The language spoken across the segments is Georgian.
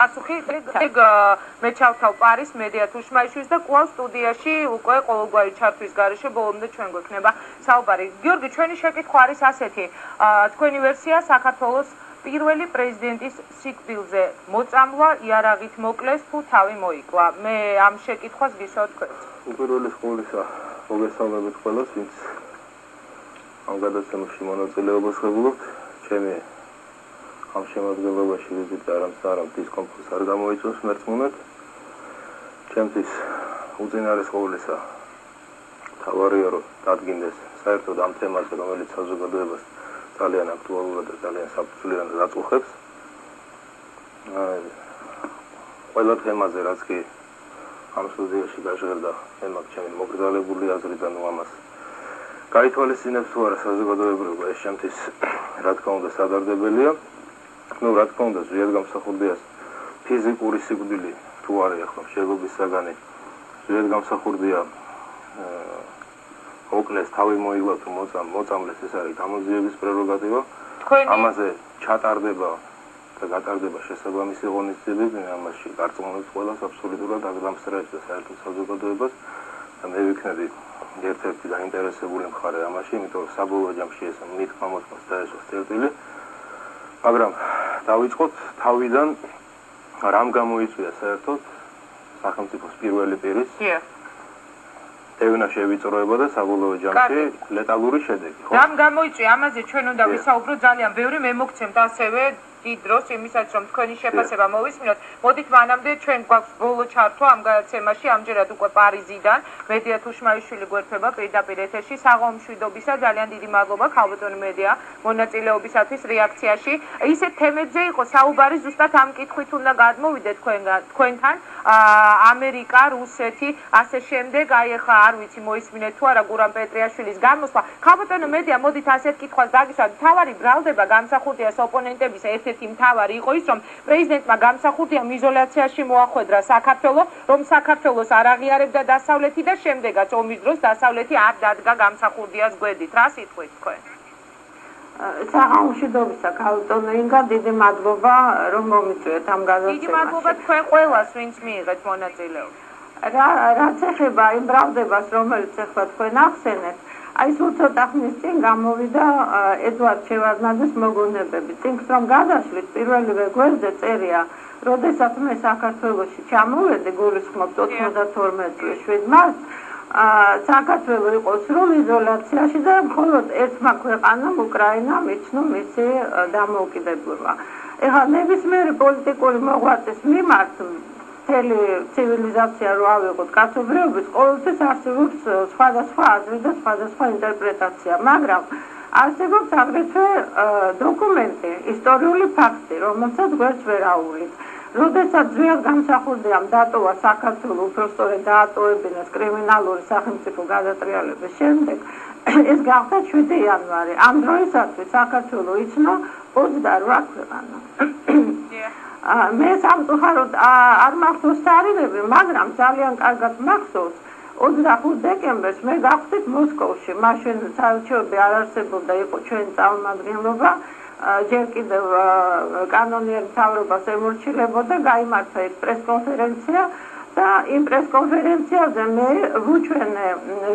პასუხი მე ჩავთავ პარის მედია თუშმაიშვილს და კვლავ სტუდიაში უკვე ყოველგვარი ჩართვის გარეშე ბოლომდე ჩვენ გვექნება საუბარი. გიორგი, ჩვენი შეკითხვა არის ასეთი. თქვენი ვერსია საქართველოს პირველი პრეზიდენტის სიკვდილზე მოწამლა იარაღით მოკლეს თუ თავი მოიკლა. მე ამ შეკითხვას გისვავ თქვენს. უპირველეს ყოვლისა მოგესალმებით ყველას, ვინც ამ გადაცემაში მონაწილეობას ღებულობთ. ჩემი ამ შემადგენლობაში ვიზიტი არამც დისკომფორტს არ გამოიწვევს მერწმუნედ. ჩემთვის უწინარეს ყოვლისა თავარია რომ დადგინდეს საერთოდ ამ თემაზე, რომელიც საზოგადოებას ძალიან აქტუალურად და ძალიან საფუძვლიანად აწუხებს. ყველა თემაზე რაც კი ამ სტუდიაში გაჟღერდა, მე მაქვს ჩემი მოგრძალებული აზრი და ნუ ამას გაითვალისწინებს თუ არა საზოგადოებრივ, ეს ჩემთვის რა თქმა უნდა სადარდებელია. ნუ რა თქმა უნდა ზვიადგამსახურდიას ფიზიკური სიკვდილი თუ არის ახლა შეგობის საგანი, ზვიადგამსახურდია ოკლეს თავი მოიგლა თუ მოწამლეს, ეს არის გამოძიების პრეროგატივა. ამაზე ჩატარდება და გატარდება შესაბამისი ღონისძიებები, ამაში გარწმუნებს ყველას აბსოლუტურად აღგამსრაებს და საერთოდ საზოგადოებას და მე ვიქნები ერთ-ერთი დაინტერესებული მხარე ამაში, იმიტომ რომ საბოლოო ჯამში ეს მithმა-მოთმას დაესვა წერტილი. მაგრამ დავიწყოთ თავიდან, რამ გამოიწვია საერთოდ სახელმწიფოს პირველი პირის დევნა შევიწროება და საბოლოო ჯამში ლეტალური შედეგი. რამ გამოიწვია, ამაზე ჩვენ უნდა ვისაუბროთ ძალიან ბევრი, მე მოგცემთ ასევე დიდ დროს იმისაც რომ თქვენი შეფასება მოვისმინოთ. მოდით მანამდე ჩვენ გვაქვს ბოლო ჩართვა ამ გადაცემაში, ამჯერად უკვე პარიზიდან მედია თუშმაიშვილი გვერდება პირდაპირ ეთერში. საღამო მშვიდობისა, ძალიან დიდი მადლობა ქალბატონი მედია მონაწილეობისათვის რეაქციაში. ისეთ თემებზე იყო საუბარი, ზუსტად ამ კითხვით უნდა გადმოვიდეთ თქვენთან. ამერიკა, რუსეთი, ასე შემდეგ, აი ახლა არ ვიცი მოისმინეთ თუ არა გურამ პეტრიაშვილის გამოსვლა. ქალბატონო მედია, მოდით ასეთ კითხვას დაგისვათ. თავარი ბრალდება გამსახურდიას ოპონენტების ერთ-ერთი მთავარი იყო ის, რომ პრეზიდენტმა გამსახურდიამ იზოლაციაში მოახვედრა საქართველო, რომ საქართველოს არ აღიარებდა დასავლეთი და შემდეგაც ომის დროს დასავლეთი არ დადგა გამსახურდიას გვერდით. რა სიტყვით თქვენ? საღამო მშვიდობისა, ქალბატონო ინგა, დიდი მადლობა რომ მომიწვიეთ ამ გადაცემაში. დიდი მადლობა თქვენ ყველას, ვინც მიიღეთ მონაწილეობა. რაც ეხება იმ ბრალდებას, რომელიც ახლა თქვენ ახსენეთ, აი სულ ცოტა ხნის წინ გამოვიდა ედვარდ შევარდნაძის მოგონებები. წინს რომ გადაშლით პირველივე გვერდზე წერია, როდესაც მე საქართველოში ჩამოვედი, გულისხმობ 92 წლის 7 მარტს, საქართველო იყო სრულ იზოლაციაში და მხოლოდ ერთმა ქვეყანამ უკრაინამ იცნო მისი დამოუკიდებლობა. ეხლა ნებისმიერი პოლიტიკური მოღვაწის მიმართ მთელი ცივილიზაცია რო ავიღოთ კაცობრიობის, ყოველთვის არსებობს სხვადასხვა აზრი და სხვადასხვა ინტერპრეტაცია, მაგრამ არსებობს აგრეთვე დოკუმენტი, ისტორიული ფაქტი, რომელსაც გვერდს ვერ აუვლით. როდესაც ზვიადგამსახურდიამ დატოვა საქართველო, უფრო სწორედ დაატოვებინეს კრიმინალური სახელმწიფო გადატრიალების შემდეგ, ეს გახდა 7 იანვარი. ამ დროისათვის საქართველო იცნო 28 ქვეყანა. მე სამწუხაროდ არ მახსოვს თარიღები, მაგრამ ძალიან კარგად მახსოვს 25 დეკემბერს მე გავხდით მოსკოვში. მაშინ საელჩოები არ არსებობდა, იყო ჩვენი წარმომადგენლობა, ჯერ კიდევ კანონიერ მთავრობას ემორჩილებოდა, გაიმართა ეს პრესკონფერენცია და იმ პრესკონფერენციაზე მე ვუჩვენე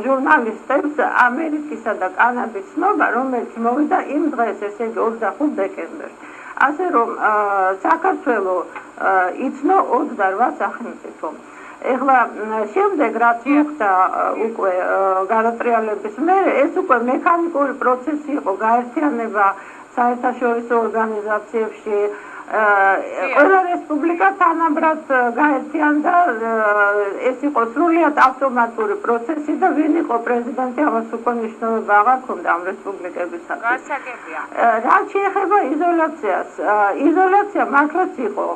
ჟურნალისტებს ამერიკისა და კანადის ცნობა, რომელიც მოვიდა იმ დღეს, ესე იგი 25 დეკემბერს. ასე რომ საქართველო იცნო 28 სახელმწიფო. ეხლა შემდეგ რაც მოხდა უკვე გადატრიალების მერე, ეს უკვე მექანიკური პროცესი იყო, გაერთიანება საერთაშორისო ორგანიზაციებში, ყველა რესპუბლიკა თანაბრად გაერთიანდა, ეს იყო სრულიად ავტომატური პროცესი და ვინ იყო პრეზიდენტი, ამას უკვე მნიშვნელობა აღარ ჰქონდა ამ რესპუბლიკებისათვის. გასაგებია. რაც შეეხება იზოლაციას, იზოლაცია მართლაც იყო,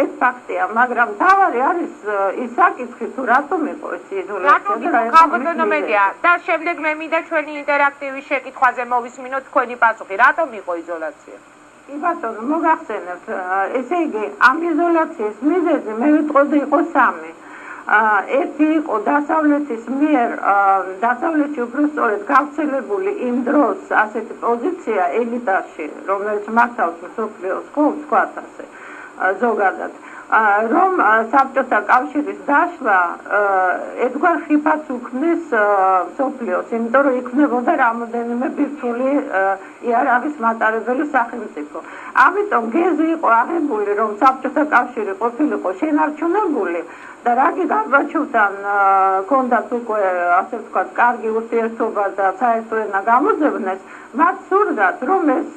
ეს ფაქტია, მაგრამ თავარი არის ის საკითხი, თუ რატომ იყო ეს იზოლაცია და რა იყო ქალბატონო მედია და შემდეგ მე მინდა ჩვენი ინტერაქტივის შეკითხვაზე მოვისმინოთ თქვენი პასუხი, რატომ იყო იზოლაცია? კი ბატონო, მოგახსენებთ, ესე იგი, ამ იზოლაციის მიზეზი მე ვიტყოდი იყო 3. ერთი იყო დასავლეთის მიერ, დასავლეთში უფრო სწორედ გავრცელებული იმ დროს ასეთი პოზიცია ელიტაში, რომელიც მართავს მსოფლიოს ხობს, თქვათ ასე. ზოგადად რომ საბჭოთა კავშირის დაშლა ერთგვარ ხიფათს უქმნის მსოფლიოს, იმიტომ რომ იქმნებოდა რამოდენიმე ბირთვული იარაღის მატარებელი სახელმწიფო. ამიტომ გეზი იყო აღებული, რომ საბჭოთა კავშირი ყოფილიყო შენარჩუნებული და რაკი გორბაჩოვთან ჰქონდათ უკვე ასე ვთქვათ კარგი ურთიერთობა და საერთო ენა გამოძებნეს, მათ სურდათ რომ ეს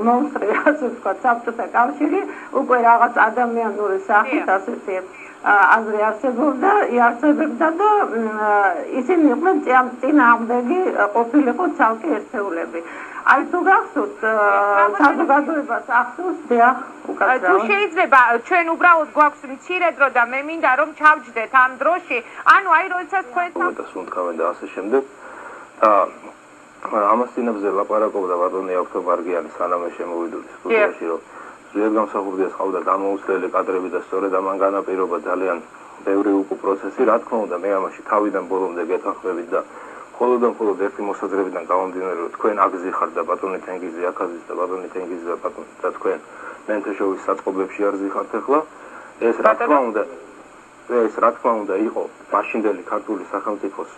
მონსტრი ასე ვთქვათ საბჭოთა კავშირი უკვე რაღაც ადამიანური სახით ასეთი აზრი არსებობდა და ისინი იყვნენ წინააღმდეგი ყოფილიყო ცალკე ერთეულები. აი თუ გახსოვთ საზოგადოებას ახსოვს დიახ უკაცრავად. თუ შეიძლება ჩვენ უბრალოდ გვაქვს მცირე დრო და მე მინდა რომ ჩავჯდეთ ამ დროში, ანუ აი როდესაც თქვენ და სუნთქავენ და ასე შემდეგ და ამას წინებზე ლაპარაკობდა ბატონი ავტობარგიანი სანამ შემოვიდოდი სტუდიაში რომ ზოგადად გამსახურდიას ყავდა დამოუცლელი კადრები და სწორედ ამან განაპირობა ძალიან ბევრი უკუ პროცესი, რა თქმა უნდა მე ამაში თავიდან ბოლომდე გეთანხმებით და მხოლოდ ერთი მოსაზრებიდან გამომდინარე რომ თქვენ აგზი ხართ და ბატონი თენგიზი აქაზის და ბატონი თენგიზი და თქვენ მენთეშოვის საწყობებში არზი ხართ ახლა ეს რა თქმა უნდა იყო მაშინდელი ქართული სახელმწიფოს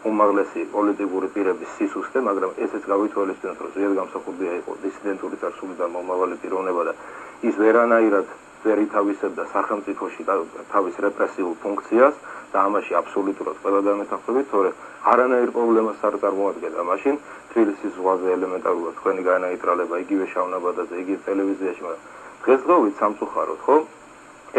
უმაღლესი პოლიტიკური პირების სისუსტე, მაგრამ ესეც გავითვალისწინოთ, რომ ზოგადად გამსახურდია იყო დისიდენტური წარსულიდან მომავალი პიროვნება და ის ვერანაირად ვერ ითავისებდა სახელმწიფოში თავის რეპრესიულ ფუნქციას და ამაში აბსოლუტურად ყველა დამეთანხმებით, თორე არანაირ პრობლემას არ წარმოადგენდა მაშინ თბილისის ზღვაზე ელემენტარულად თქვენი განაიტრალება იგივე შავნაბადაზე, იგივე ტელევიზიაში, მაგრამ დღესდღეობით სამწუხაროდ, ხო?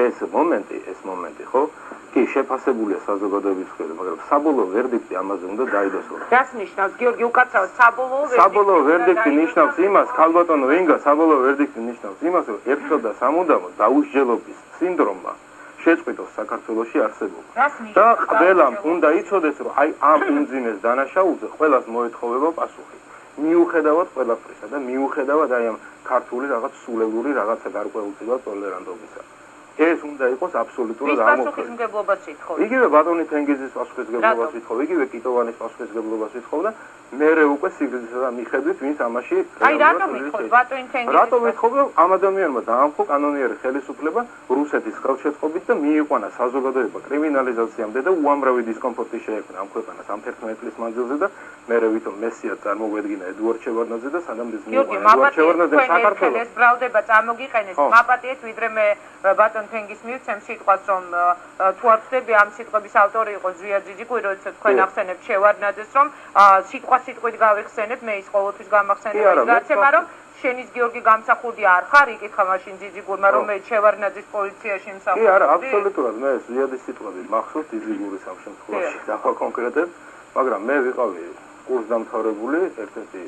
ეს მომენტი, ხო? კი, შეფასებულია საზოგადოების მხრიდან, მაგრამ საბოლოო ვერდიქტი ამაზე უნდა დაიდოს. რას ნიშნავს გიორგი უკაცრავად საბოლოო ვერდიქტი ნიშნავს იმას, ქალბატონო ვინგა, საბოლოო ვერდიქტი ნიშნავს იმას, რომ ერთო და სამუდამოდ დაუსჯელობის სინდრომმა შეწყვიტოს საქართველოში არსებობა. და ყველამ უნდა იცოდეს, რომ აი ამ უმძიმეს დანაშაულზე ყველას მოეთხოვება პასუხი. მიუხედავად ყველაფრისა და მიუხედავად აი ამ ქართული რაღაც სულელური რაღაცა გარკვეულწილად ტოლერანტობისა. ეს უნდა იყოს აბსოლუტურად პასუხისმგებლობას ითხოვს. იგივე ბატონი თენგიზის პასუხისმგებლობას ითხოვ, იგივე კიტოვანის პასუხისმგებლობას ითხოვ და მერე უკვე სიგრძისა და მიხედვით ვინც ამაში აი რატომ ითხოვს ბატონი თენგიზის? რატომ ითხოვ, რომ ამ ადამიანმა დაამხო კანონიერი ხელისუფლება რუსეთის ხელშეწყობით და მიიყვანა საზოგადოება კრიმინალიზაციამდე და უამრავი დისკომფორტი შეექმნა ამ ქვეყანას ამ 11 წლის მანძილზე და მერე ვითომ მესიად წარმოგვედგინა ედუარდ შევარდნაძე და სანამ ეს მიიყვანა ედუარდ შევარდნაძე საქართველოს ბრალდება წარმოგიყენეს მაპატიეთ ვიდრე მე ბატონ თენგის მივცემ სიტყვას რომ თუ არ ვხდები ამ სიტყვების ავტორი იყო ზვია ჯიჯიკური, როდესაც თქვენ ახსენებთ შევარდნაძეს რომ სიტყვით გავიხსენებ, მე ის ყოველთვის გამახსენებ ის გაცემა რომ შენის გიორგი გამსახურდია არ ხარ, იკითხა მაშინ ჯიჯიკურმა რომ მე შევარდნაძის პოლიციაში მსახურობდი. კი არა, აბსოლუტურად მე ზვიადის სიტყვები მახსოვს ჯიჯიკურის ამ შემთხვევაში და კონკრეტად, მაგრამ მე ვიყავი კურსდამთავრებული ერთ-ერთი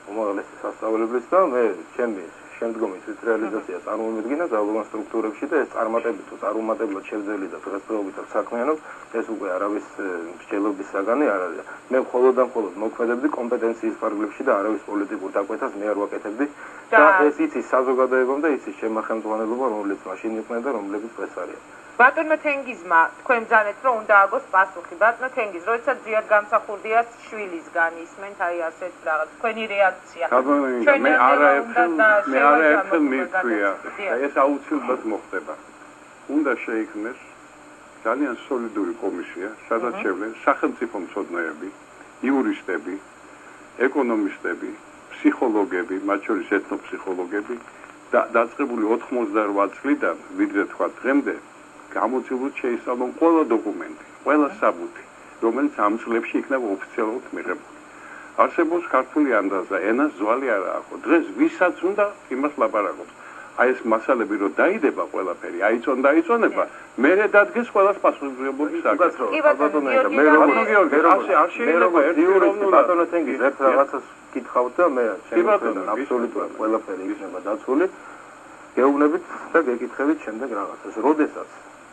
უმაღლესი სასწავლებლის და მე ჩემი შემდგომი თვითრეალიზაცია წარმომედგინა ძალოვან სტრუქტურებში და ეს წარმატებით თუ წარუმატებლად შევძელი და დღესდღეობით საქმიანობს, ეს უკვე არავის მსჯელობის საგანი არ არის. მე მხოლოდ მოქმედებდი კომპეტენციის ფარგლებში და არავის პოლიტიკურ დაკვეთას მე არ ვაკეთებდი და ეს იცის საზოგადოებამ და იცის შემახემძღვანელობა, რომელიც მაშინ იყვნენ და რომლებიც დღეს არიან. ბატონმა თენგიზმა თქვენ ბრძანეთ რომ უნდა აგოს პასუხი. ბატონო თენგიზ, როდესაც ზიად გამსახურდიას შვილისგან ისმენთ აი ასეთ რაღაც თქვენი რეაქცია. მე არაერთხელ მithქვია და ეს აუცილებლად მოხდება. უნდა შეიქმნეს ძალიან სოლიდური კომისია, სადაც შევლენ სახელმწიფო მცოდნეები, იურისტები, ეკონომისტები, ფსიქოლოგები, მათ შორის ეთნოფსიქოლოგები და დაწყებული 88 წლიდან ვიდრე თქვა დღემდე გამოცდილად შეისწავლონ ყველა დოკუმენტი, ყველა საბუთი, რომელიც ამ წლებში იქნება ოფიციალურად მიღებული. არსებობს ქართული ანდაზა, ენას ზვალი არ აქვს. დღეს ვისაც უნდა იმას ლაპარაკობს. აი ეს მასალები რომ დაიდება ყველაფერი, დაიწონება, მერე დადგეს ყველას პასუხისმგებლობის საკითხი. ბატონო თენგიზ, ერთ რაღაცას გითხავთ და მე შემიძლია აბსოლუტურად ყველაფერი იქნება დაცული. გეუბნებით და გეკითხებით შემდეგ რაღაცას. როდესაც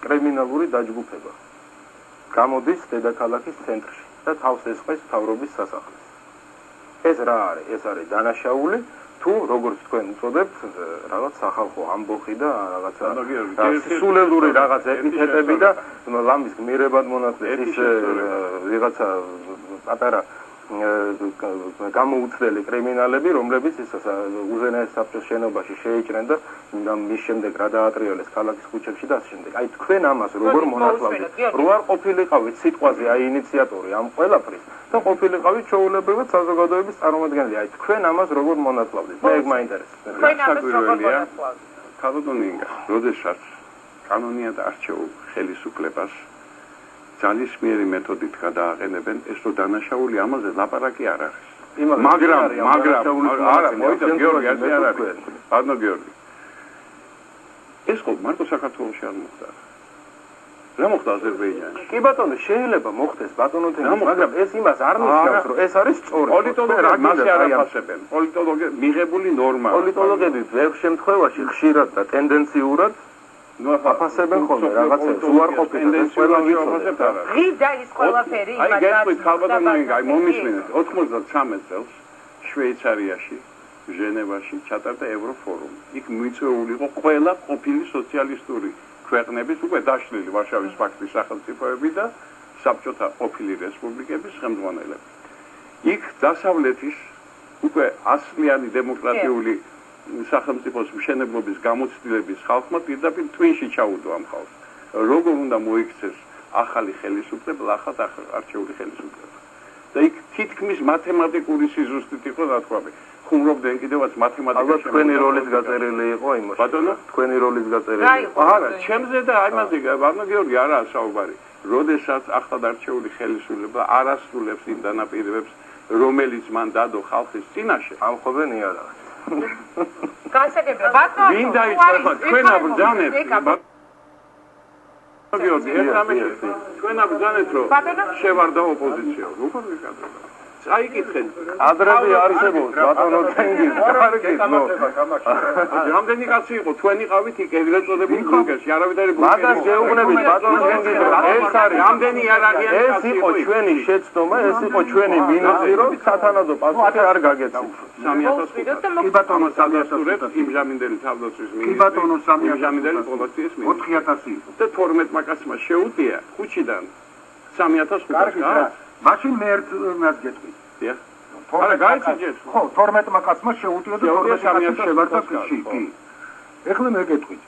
კრიმინალური დაჯგუფება გამოდის დედაქალაქის ცენტრში და თავს ესხმის მთავრობის სასახლეს. ეს რა არის? ეს არის დანაშაული თუ როგორც თქვენ უწოდებთ, რაღაც სახალხო ამბოხი და რაღაცა სულელური რაღაც ეპითეტები და ლამის გმირებად მონაწილე ის ვიღაცა პატარა გამოუცდელი კრიმინალები, რომლებიც უზენაეს საბჭოს შენობაში შეიჭრნენ და მის შემდეგ რა დაატრიალეს ქალაქის ქუჩებში და ასე შემდეგ. აი თქვენ ამას როგორ მონათლავთ? რო არ ყოფილიყავით სიტყვაზე აი ინიციატორი ამ ყველაფრის და ყოფილიყავით ჩვეულებრივად საზოგადოების წარმომადგენელი. აი თქვენ ამას როგორ მონათლავთ? მე ეგ მაინტერესებს. თქვენ ამას როგორ მონათლავთ? ქალბატონინგა, როდესაც კანონიად არჩეულ ხელისუფლებას ძალისმიერი მეთოდით გადააყენებენ, ეს რო დანაშაული ამაზე ლაპარაკი არ არის. მაგრამ არა, მოიცა გიორგი, ასე არ არის. ბატონო გიორგი. ეს ხო მარტო საქართველოში არ მოხდა. რა მოხდა აზერბაიჯანში? კი ბატონო, შეიძლება მოხდეს ბატონო თემი, მაგრამ ეს იმას არ ნიშნავს, რომ ეს არის სწორი. პოლიტოლოგები მასე არ აფასებენ. პოლიტოლოგები მიღებული ნორმა. პოლიტოლოგები ბევრ შემთხვევაში ხშირად და ტენდენციურად აფასებენ ხოლმე რაღაცებს, უარ ყოფილი ეს ყველა ვიცოდეთ. ღირდა ის ყველაფერი აი გეტყვით ქალბატონინგა, აი მომისმინეთ 93 წელს შვეიცარიაში, ჟენევაში ჩატარდა ევროფორუმი. იქ მიწვეული იყო ყველა ყოფილი სოციალისტური ქვეყნების უკვე დაშლილი ვარშავის პაქტის სახელმწიფოები და საბჭოთა ყოფილი რესპუბლიკების ხელმძღვანელები. იქ დასავლეთის უკვე ასლიანი დემოკრატიული სახელმწიფოს მშენებლობის გამოცდილების ხალხმა პირდაპირ twin-ში ჩაუდო ამ ხალხს. როგორ უნდა მოიქცეს ახალი ხელისუფლება, ახალ არჩეული ხელისუფლება. და იქ თითქმის მათემატიკური სიზუსტით იყო რა თქვა. ხუმრობდნენ კიდევაც მათემატიკაში. თქვენი როლის გაწერილი იყო იმაში. ბატონო, თქვენი როლის გაწერილი იყო. არა, ჩემზე და აიმაზე, ბატონო გიორგი, არაა საუბარი. როდესაც ახლად არჩეული ხელისუფლება არ ასრულებს იმ დანაპირებებს, რომელიც მან დადო ხალხის წინაშე, ამხობენ იარაღს. გასაგებია, ბატონო, ვინ დაიწყება თქვენ აბრძანეთ? გიორგი, ეს ამაში თქვენ აბრძანეთ, რომ შევარდა ოპოზიცია. როგორ ვიკადრება? აიკითხეთ. ადრები არსებობს ბატონო თენგიზ, კარგით, ნო. რამდენი კაცი იყო? თქვენ იყავით იქ ეგრეთ წოდებული ბუნკერში, არავითარი ბუნკერი. მაგას შეუგნებით ბატონო თენგიზ, ეს არის რამდენი არაღიანი ეს იყო ჩვენი შეცდომა, ეს იყო ჩვენი მინუსი, რომ სათანადო პასუხი არ გაგეცით. 3000 კი ბატონო 3000 იმჟამინდელი თავდაცვის მინისტრი. კი ბატონო 3000 იმჟამინდელი პოლიციის მინისტრი. 4000 იყო. და 12 მაკაცმა შეუტია ქუჩიდან 3500. მაშინ მე ერთ გეტყვი. დიახ. არა, გაიცეჭეთ. ხო, 12 მაკაცმა შეუტია და 12 შევარდა ქუჩში. კი. ეხლა მე გეტყვით.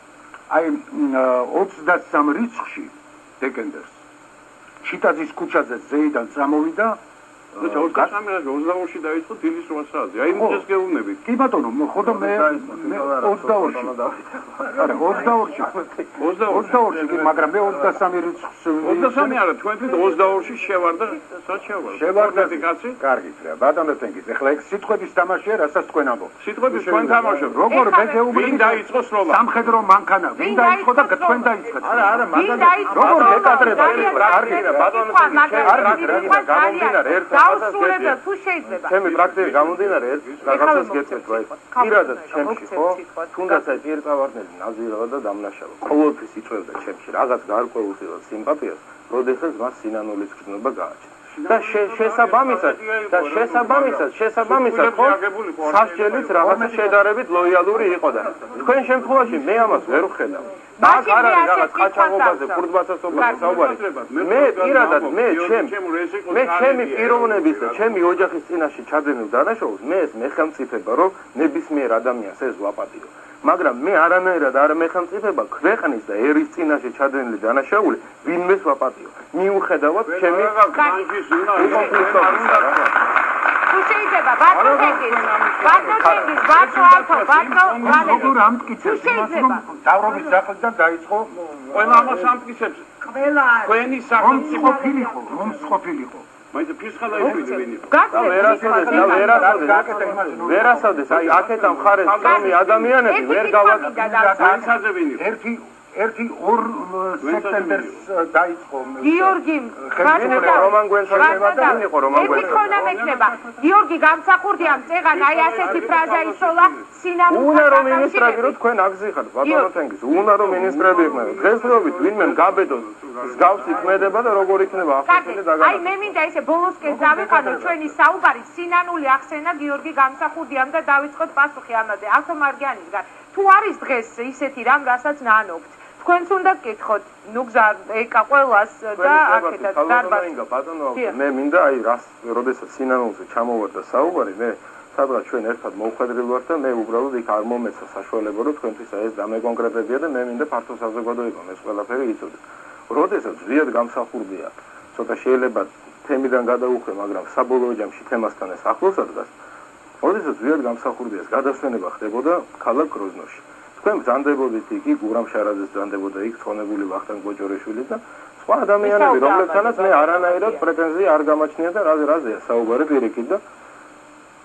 აი 23 რიცხვში დეკემბერს ჩიტაძის ქუჩაზე ზეიდან წამოვიდა და 23-ში დაიწყო დილის 8 საათზე. აი მის გეუბნებით. კი ბატონო, ხო და მე 22-ში. არა, 22-ში, მაგრამ მე 23 რიცხვს 23 არა, თქვენთვის 22-ში შევარდა, შევარდა კაცი. კარგით რა, ბატონო თენგიზ. ეხლა ეგ სიტყვების თამაშია, რასაც თქვენ ამბობთ. სიტყვები თქვენ თამაშობთ. როგორ მე გეუბნები? ვინ დაიწყო სროლა? სამხედრო მანქანა, ვინ დაიწყო და თქვენ დაიწყეთ? არა, მაგალითად როგორ გეკადრება? კარგით რა, ბატონო თენგიზ, გამომდინარე ერთ დაუსრულებელ თუ შეიძლება. ჩემი პრაქტიკა გამომდინარე ერთ რაღაცას გეცეთ რა. პირადად ჩემში ხო? თუნდაც აი პირწავარდნელი ნაზირავა და დამნაშავა. ყოველთვის იწვევდა ჩემში რაღაც გარკვეულ სიმპათიას, როდესაც მას სინანულის გრძნობა გააჩნდა. და შესაბამისად ხო? სასჯელით რაღაცა შედარებით ლოიალური იყო და თქვენ შემთხვევაში მე ამას ვერ ვხედავ. მაგ არ არის რაღაც ყაჩაღობაზე, ხურდბაცასობაზე საუბარი. მე პირადად მე ჩემი პიროვნების და ჩემი ოჯახის წინაშე ჩადენილ დანაშაულს მე ეს მეხელმწიფება რომ ნებისმიერ ადამიანს ეს ვაპატიო. მაგრამ მე არანაირად არ მეხელმწიფება ქვეყნის და ერის წინაშე ჩადენილი დანაშაული ვინმეს ვაპატიო. მიუხედავად ჩემი თუ შეიძლება ბატონო თენგიზ, როგორ ამტკიცებს იმას რომ დავრობის სახლიდან დაიწყო ყველა ამას ამტკიცებს თქვენი სახელმწიფო ყოფილიყო მაინც ფისხალა ისვიდი ვინ იყო ვერასოდეს აი აქეთა მხარეს სამი ადამიანები ვერ გავაკეთე ვინ იყო ერთი 2 სექტემბერს დაიწყო გიორგი რომან გვენსანება და ვინ იყო რომან გვენსანება გიორგი გამსახურდიამ წეღან აი ასეთი ფრაზა ისოლა სინამდვილეში უნდა რომ მინისტრები რო თქვენ აგზიხართ ბატონო თენგიზ უნდა რომ მინისტრები იქნება დღესდღეობით ვინმე გაბედოს მსგავსი ქმედება და როგორ იქნება ახალწელი დაგაყენება აი მე მინდა ესე ბოლოსკენ დავიხანო ჩვენი საუბარი სინანული ახსენა გიორგი გამსახურდიამ და დავიწყოთ პასუხი ამაზე ავტომარგიანისგან თუ არის დღეს ისეთი რამ რასაც ნანობთ თქვენს უნდა გკითხოთ, ნუ გზა ეკა ყველას და აქედაც დარბაზი. ბატონო, მე მინდა აი რას, როდესაც სინანულზე ჩამოვარდა საუბარი, მე სადღაც ჩვენ ერთად მოვხვედრილ ვარ და მე უბრალოდ იქ არ მომეცა საშუალება, რომ თქვენთვის ეს დამეკონკრეტებია და მე მინდა ფართო საზოგადო იყო, ეს ყველაფერი იცოდეთ. როდესაც ზვიად გამსახურდია, ცოტა შეიძლება თემიდან გადაუხვე, მაგრამ საბოლოო ჯამში თემასთან ეს ახლოს ადგას. როდესაც ზვიად გამსახურდიას გადასვენება ხდებოდა ქალაქ გროზნოში. თქვენ ბრძანდებოდით იქ გურამ შარაძეს ბრძანდებოდა იქ ცხონებული ვახტანგ ბოჭორეშვილი და სხვა ადამიანები, რომლებთანაც მე არანაირად პრეტენზია არ გამაჩნია და რაზეა საუბარი პირიქით და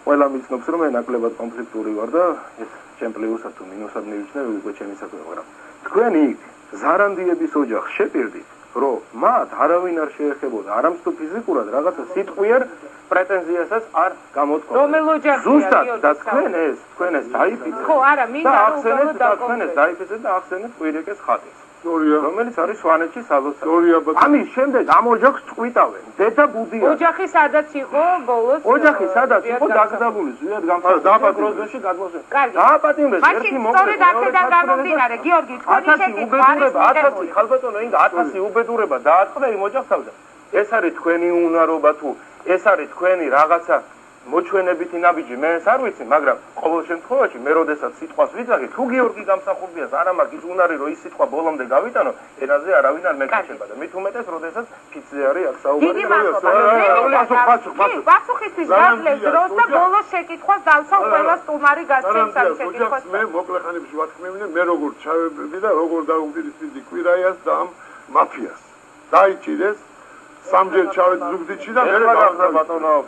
ყველა მიცნობს რომ მე ნაკლებად კონფლიქტური ვარ და ეს ჩემ პლუსად თუ მინუსად მივიჩნევ უკვე ჩემი საქმე, მაგრამ თქვენ იქ ზარანდიების ოჯახს შეპირდით, რომ მათ არავინ არ შეეხებოდა, არამც თუ ფიზიკურად რაღაცა სიტყვიერ პრეტენზიასაც არ გამოთქვამთ. რომელ ოჯახია? ზუსტად და თქვენ ეს დაიფიცეთ. ხო, არა, მინდა უბრალოდ თქვენ დაიფიცეთ და ახსენეთ კვირიკეს ხატს. სწორია. რომელიც არის სვანეთში სალოცავი. სწორია, ბატონო. ამის შემდეგ ამ ოჯახს წყვიტავენ. დედა ბუდია. ოჯახი სადაც იყო ბოლოს? ოჯახი სადაც იყო დაკრძალული ზვიად გამსახურდიაში გადმოსვენ. დააპატიმრეს ერთი მოკლე. სწორედ აქედან გამომდინარე, გიორგი, თქვენი შეკითხვა არის 1000 ხალბატონო, ინდა 1000 უბედურება დააწყდა იმ ოჯახს თავზე. ეს არის თქვენი უნარობა თუ ეს არის თქვენი რაღაცა მოჩვენებითი ნაბიჯი, მე ეს არ ვიცი, მაგრამ ყოველ შემთხვევაში მე როდესაც სიტყვას ვიძახი, თუ გიორგი გამსახურდიას არ ამაქვს უნარი, რომ ის სიტყვა ბოლომდე გავიტანო, ენაზე არავინ არ მეკითხება და მით უმეტეს როდესაც ფიცზე არის აქ საუბარი. პასუხისთვის გაძლევს დროს და ბოლოს შეკითხვას დავსვავ ყველა სტუმარი გასცემს ამ შეკითხვას. მე მოკლე ხანებში ვათქმევინე, მე როგორ ჩავებდი და როგორ დაუპირისპირდი კვირაიას და ამ მაფიას. დაიჭირეს სამჯერ ჩავედი ზუგდიდში და მე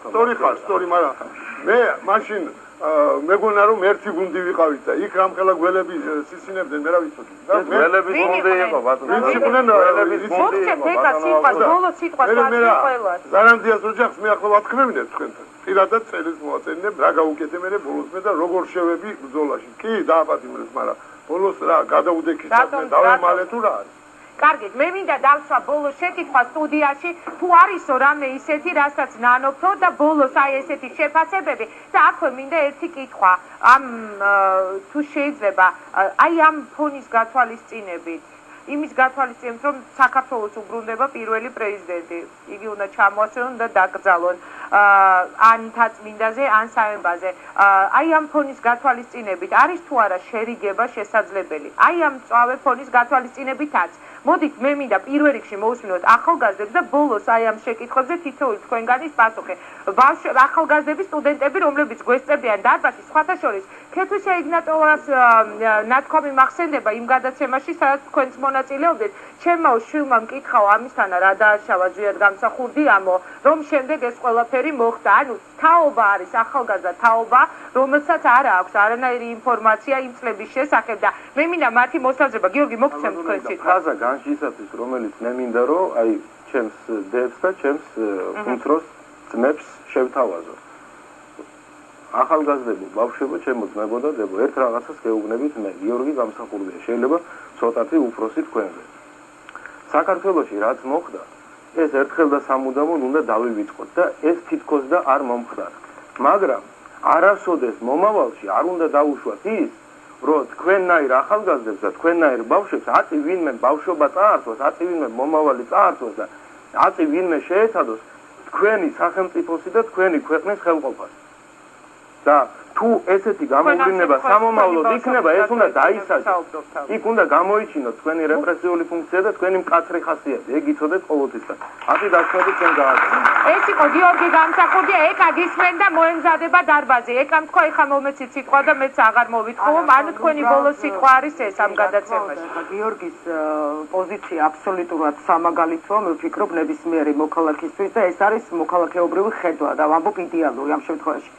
სწორი ხარ, მაგრამ მე მაშინ მეგონა რომ ერთი გუნდი ვიყავით და იქ რამხელა გველები სისინებდნენ, მე რა ვიცოდი. გველების გუნდი იყო ბატონო. ვინც იყვნენ გველების გუნდი იყო ბატონო. ზარანდიას ოჯახს მე ახლა ვათქმევინე თქვენთან. პირადად წელს მოაწენინებ რა გაუკეთებინე ბოლოს მე და როგორ შევები ბრძოლაში. კი, დააპატიმრეს, მაგრამ ბოლოს რა გადაუდექის დავემალე თუ რა არის. კარგით, მე მინდა დავსვა ბოლოს შეკითხვა სტუდიაში, თუ არისო რამე ისეთი, რასაც ნანობთო და ბოლოს აი ესეთი შეფასებები და აქვე მინდა ერთი კითხვა, თუ შეიძლება, აი ამ ფონის გათვალისწინებით, იმის გათვალისწინებით, რომ საქართველოს უბრუნდება პირველი პრეზიდენტი, იგი უნდა ჩამოასვენონ და დაკრძალონ, ან თაწმინდაზე, ან საემბაზე. აი ამ ფონის გათვალისწინებით არის თუ არა შერიგება შესაძლებელი? აი ამ მწვავე ფონის გათვალისწინებითაც მოდით მე მინდა პირველ რიგში მოусმინოთ ახალგაზრდებს და ბოლოს აი ამ შეკითხვებზე თითოეული თქვენგანის პასუხი. ახალგაზრდები, სტუდენტები, რომლებიც გვესწრებიან დარბაზში, სხვათა შორის, ქეთვიშა იგნატოვას ნათქვამი მახსენდება იმ გადაცემაში, სადაც თქვენც მონაწილეობდით. ჩემო შვილმა მკითხაო ამისთანა რა დააშავა ზვიად გამსახურდიამო, რომ შემდეგ ეს ყველაფერი მოხდა. ანუ თაობა არის ახალგაზრდა თაობა, რომელსაც არ აქვს არანაირი ინფორმაცია იმ წლების შესახებ და მე მინდა მათი მოსაზრება. გიორგი, მოგცემ თქვენ სიტყვა. განშისათვის, რომელიც მე მინდა რომ აი ჩემს დებს და ჩემს უმცროს ძმებს შევთავაზო. ახალგაზრდები, ბავშვებო, ჩემო ძმებო და დებო, ერთ რაღაცას გეუბნებით მე, გიორგი გამსახურდია, შეიძლება ცოტათი უფროსი თქვენზე. საქართველოში რაც მოხდა, ეს ერთხელ და სამუდამოდ უნდა დავივიწყოთ და ეს თითქოს და არ მომხდარ. მაგრამ არასოდეს მომავალში არ უნდა დაუშვათ ის, რომ თქვენნაირ ახალგაზრდებს და თქვენნაირ ბავშვებს აწი ვინმე ბავშვობა წაართვას, აწი ვინმე მომავალი წაართვას და აწი ვინმე შეეცადოს თქვენი სახელმწიფოსი და თქვენი ქვეყნის ხელყოფას. და თუ ესეთი გამოვლენა სამომავლოდ იქნება, ეს უნდა დაისაჯოს. იქ უნდა გამოიჩინოს თქვენი რეპრესიული ფუნქცია და თქვენი მკაცრი ხასიათი. ეგ იცოდეთ ყოველთვის. ათი დასწრებით ჩვენ გააკეთეთ. ეს იყო გიორგი გამსახურდია, ეკა გისმენ და მოემზადება დარბაზი. ეკამ თქვა, ეხა მომეცით სიტყვა და მეც აღარ მოვიტყოვო. ანუ თქვენი ბოლო სიტყვა არის ეს ამ გადაცემაში. გიორგის პოზიცია აბსოლუტურად სამაგალითოა, მე ვფიქრობ ნებისმიერი მოქალაქისთვის და ეს არის მოქალაქეობრივი ხედვა და ვამბობ იდეალური ამ შემთხვევაში.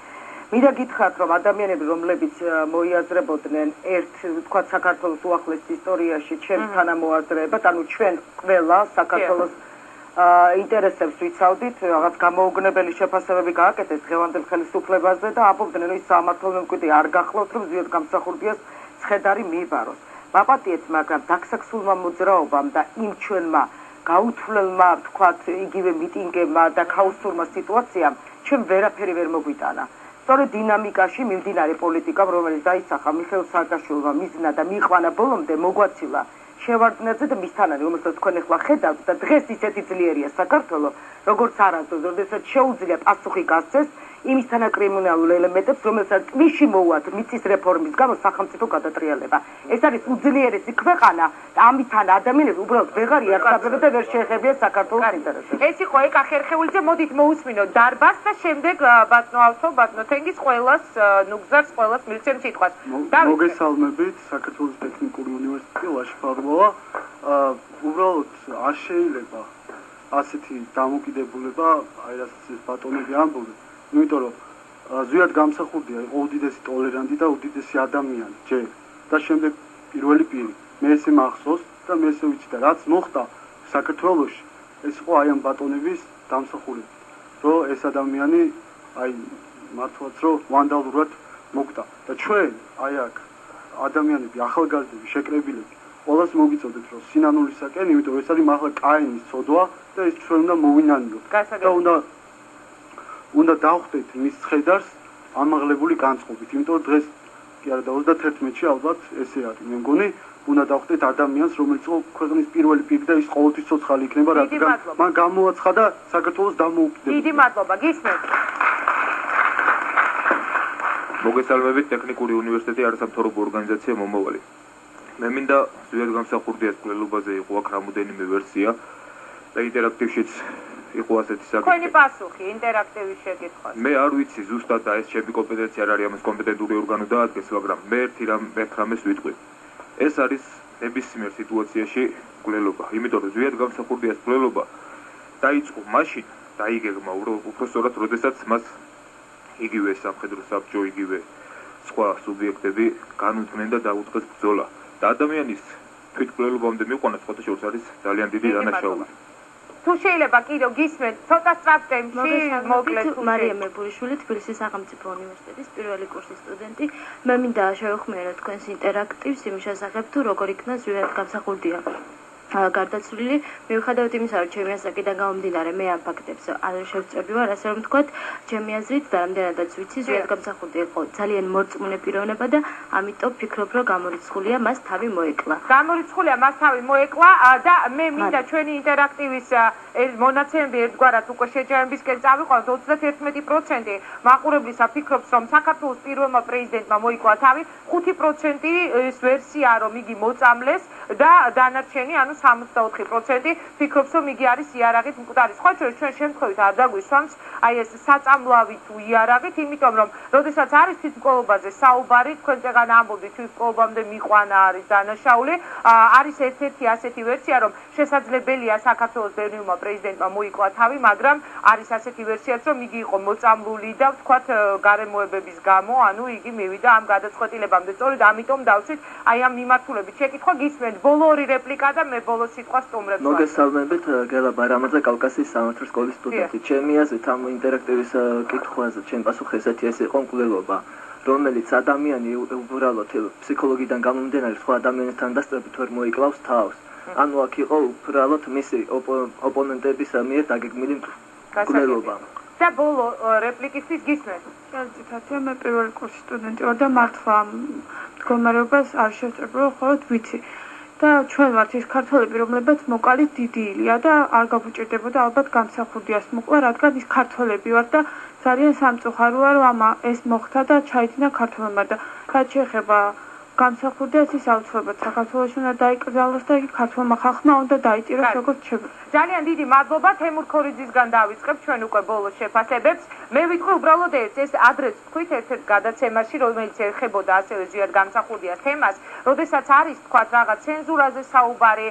მინდა გითხრათ, რომ ადამიანები, რომლებიც მოიაზრებოდნენ ერთ, თქვა, საქართველოს უახლეს ისტორიაში ჩემს თანამოაზრეებად, ანუ ჩვენ ყველა საქართველოს ინტერესებს ვიცავდით, რაღაც გამოუგნებელი შეფასებები გააკეთეს დღევანდელ ხელისუფლებაზე და ამბობდნენ, რომ ის სამართალმემკვიდრე არ გახლავთ, რომ ზვიად გამსახურდიას ცხედარი მიიბაროს. ვაპატიეთ, მაგრამ დაქსაქსულმა მოძრაობამ და იმ ჩვენმა გაუთვლელმა, თქვათ, იგივე მიტინგებმა და ქაოსურმა სიტუაციამ ჩვენ ვერაფერი ვერ მოგვიტანა. სწორედ დინამიკაში მიმდინარე პოლიტიკამ, რომელიც დაისახა მიხეილ სააკაშვილმა მიზნა და მიიყვანა ბოლომდე, მოგვაცილა შევარდნაძე და მისთან არის, რომელსაც თქვენ ახლა ხედავთ და დღეს ისეთი ძლიერია საქართველო, როგორც არასდროს, როდესაც შეუძლია პასუხი გასცეს იმის თანაკრიმინალურ ელემენტებს, რომელსაც ტვიში მოუვათ მიწის რეფორმის გამო სახელმწიფო გადატრიალება. ეს არის უძლიერესი ქვეყანა, ამიტომ ადამიანებს უბრალოდ ვეღარ იარსებებენ და ვერ შეეხებიან საქართველოს ინტერესებს. ეს იყო ეკა ხერხეულიძე, მოდით მოусმინოთ დარბას და შემდეგ ბატონო ავთო, ბატონო თენგის ყველას ნუგზარს ყველას მილცემ სიტყვას. მოგესალმებით, საქართველოს ტექნიკური უნივერსიტეტი ლაშქაროვა. უბრალოდ არ შეიძლება ასეთი დამოკიდებულება, აი რასაც ბატონები ამბობენ. იმიტომ რომ ზუსტად გამსახურდია იყო უდიდესი ტოლერანტი და უდიდესი ადამიანი ჯერ და შემდეგ პირველი პირი მე ესე მახსოვს და მე ესე ვიცი და რაც მოხდა საქართველოში ეს იყო აი ამ ბატონების დამსახურებით რომ ეს ადამიანი აი მართლაც რომ ვანდალურად მოკვდა და ჩვენ აი აქ ადამიანები ახალგაზრდები შეკრებილები ყველას მოგიწოდებთ რომ სინანულისაკენ იმიტომ რომ ეს არის მართლა კაინის ცოდვა და ეს ჩვენ უნდა მოვინანიოთ და უნდა დავხვდეთ მის ცხედარს ამაღლებული განწყობით, იმიტომ რომ დღეს კი არა და 31-ში ალბათ ესე არის. მე მგონი, უნდა დავხვდეთ ადამიანს, რომელიც იყო ქვეყნის პირველი პირი და ის ყოველთვის ცოცხალი იქნება, რადგან მან გამოაცხადა საქართველოს დამოუკიდებლობა. დიდი მადლობა, გისმენთ. მოგესალმებით, ტექნიკური უნივერსიტეტი არასამთავრობო ორგანიზაცია მომავალი. მე მინდა ზუსტად გამსახურდიას კვლელობაზე იყო აქ რამოდენიმე ვერსია და ინტერაქტივშიც იყო ასეთი საკითხი. თქვენი პასუხი ინტერაქტივის შეკითხვას. მე არ ვიცი ზუსტად და ეს ჩემი კომპეტენცია არ არის, ამას კომპეტენტური ორგანო დაადგეს, მაგრამ მე ერთ რამეს ვიტყვი. ეს არის ნებისმიერ სიტუაციაში კვლელობა, იმიტომ რომ ზუსტად გამსახურდიას კვლელობა დაიწყო მაშინ, დაიგეგმა უბრალოდ როდესაც მას იგივე სამხედრო საბჭო, იგივე სხვა სუბიექტები განუდგნენ და დაუწყეს ბრძოლა. და ადამიანის თვითკვლელობამდე მიყვანა სხვათა შორის არის ძალიან დიდი დანაშაული. თუ შეიძლება კიდევ გისმენთ ცოტა სწრაფ ტემპში მოკლედ მარია მებურიშვილი თბილისის სახელმწიფო უნივერსიტეტის პირველი კურსის სტუდენტი. მე მინდა შევეხმიეროთ თქვენს ინტერაქტივს იმის შესახებ თუ როგორ იქნა ზუსტად გამსახურდია გარდაცვლილი. მიუხედავად იმისა, რომ ჩემი ასაკიდან გამომდინარე მე ამ ფაქტებს არ შევწევი ვარ, ასე რომ ვთქვათ, ჩემი აზრით და რამდენადაც ვიცი, ზუსტად გამსახურდი იყო ძალიან მორწმუნე პიროვნება და ამიტომ ვფიქრობ, რომ გამორიცხულია მას თავი მოეკლა. გამორიცხულია მას თავი მოეკლა და მე მინდა ჩვენი ინტერაქტივის მონაცემები ერთგვარად უკვე შეჯამებისკენ წავიყვანოთ. 31% მაყურებლისა ფიქრობს, რომ საქართველოს პირველმა პრეზიდენტმა მოიკლა თავი, 5% ის ვერსია, რომ იგი მოწამლეს და დანარჩენი, ანუ 64% ფიქრობს, რომ იგი არის იარაღით მკვდარი. სხვა შორის ჩვენ შემთხვევით არ დაგვისვამს აი ეს საწამლავი თუ იარაღით, იმიტომ რომ როდესაც არის თვითმკვლელობაზე საუბარი, თქვენ წეგან ამბობდით თვითმკვლელობამდე მიყვანა არის დანაშაული, არის ერთ-ერთი ასეთი ვერსია, რომ შესაძლებელია საქართველოს ბერნიულმა პრეზიდენტმა მოიკლა თავი, მაგრამ არის ასეთი ვერსიაც, რომ იგი იყო მოწამლული და ვთქვათ გარემოებების გამო, ანუ იგი მივიდა ამ გადაწყვეტილებამდე. სწორედ ამიტომ დავსვით აი ამ მიმართულებით შეკითხვა გისმენთ. ბოლო ორი რეპლიკა და მე ბოლოს სიტყვა სტუმრებს. მოგესალმებით, გელა ბარამაძე, კავკასიის სამართლის სკოლის სტუდენტი. ჩემი აზრით ამ ინტერაქტივის კითხვაზე ჩემი პასუხი ესეთი ეს იყო მკვლელობა, რომელიც ადამიანი უბრალოდ ფსიქოლოგიდან გამომდინარე სხვა ადამიანებთან დასწრებით ვერ მოიკლავს თავს. ანუ აქ იყო უბრალოდ მისი ოპონენტების მიერ დაგეგმილი მკვლელობა. და ბოლო რეპლიკისთვის გისმენთ. შეძითათია მე პირველი კურსის სტუდენტი ვარ და მართლა მდგომარეობას არ შევწევი, მხოლოდ ვიცი. და ჩვენ ვართ ის ქართველები, რომლებიც მოკალით დიდი ილია და არ გაგუჭირდებოდა ალბათ გამსახურდიას მოყვა, რადგან ის ქართველები ვართ და ძალიან სამწუხაროა, რომ ეს მოხდა და ჩაიდინა ქართველებმა და რაც შეეხება გამსახურდიას ის აუცილებლად საქართველოში უნდა დაიკრძალოს და იგი ქართველმა ხალხმა უნდა დაიჭიროს როგორც შეგვიძლია. ძალიან დიდი მადლობა თემურ ქორიძისგან დავიწყებ ჩვენ უკვე ბოლოს შეფასებებს. მე ვიტყვი უბრალოდ ეს ადრეს თქვით ერთ-ერთ გადაცემაში, რომელიც ეხებოდა ასევე ზუსტად გამსახურდიას თემას, როდესაც არის თქვათ რაღაც ცენზურაზე საუბარი,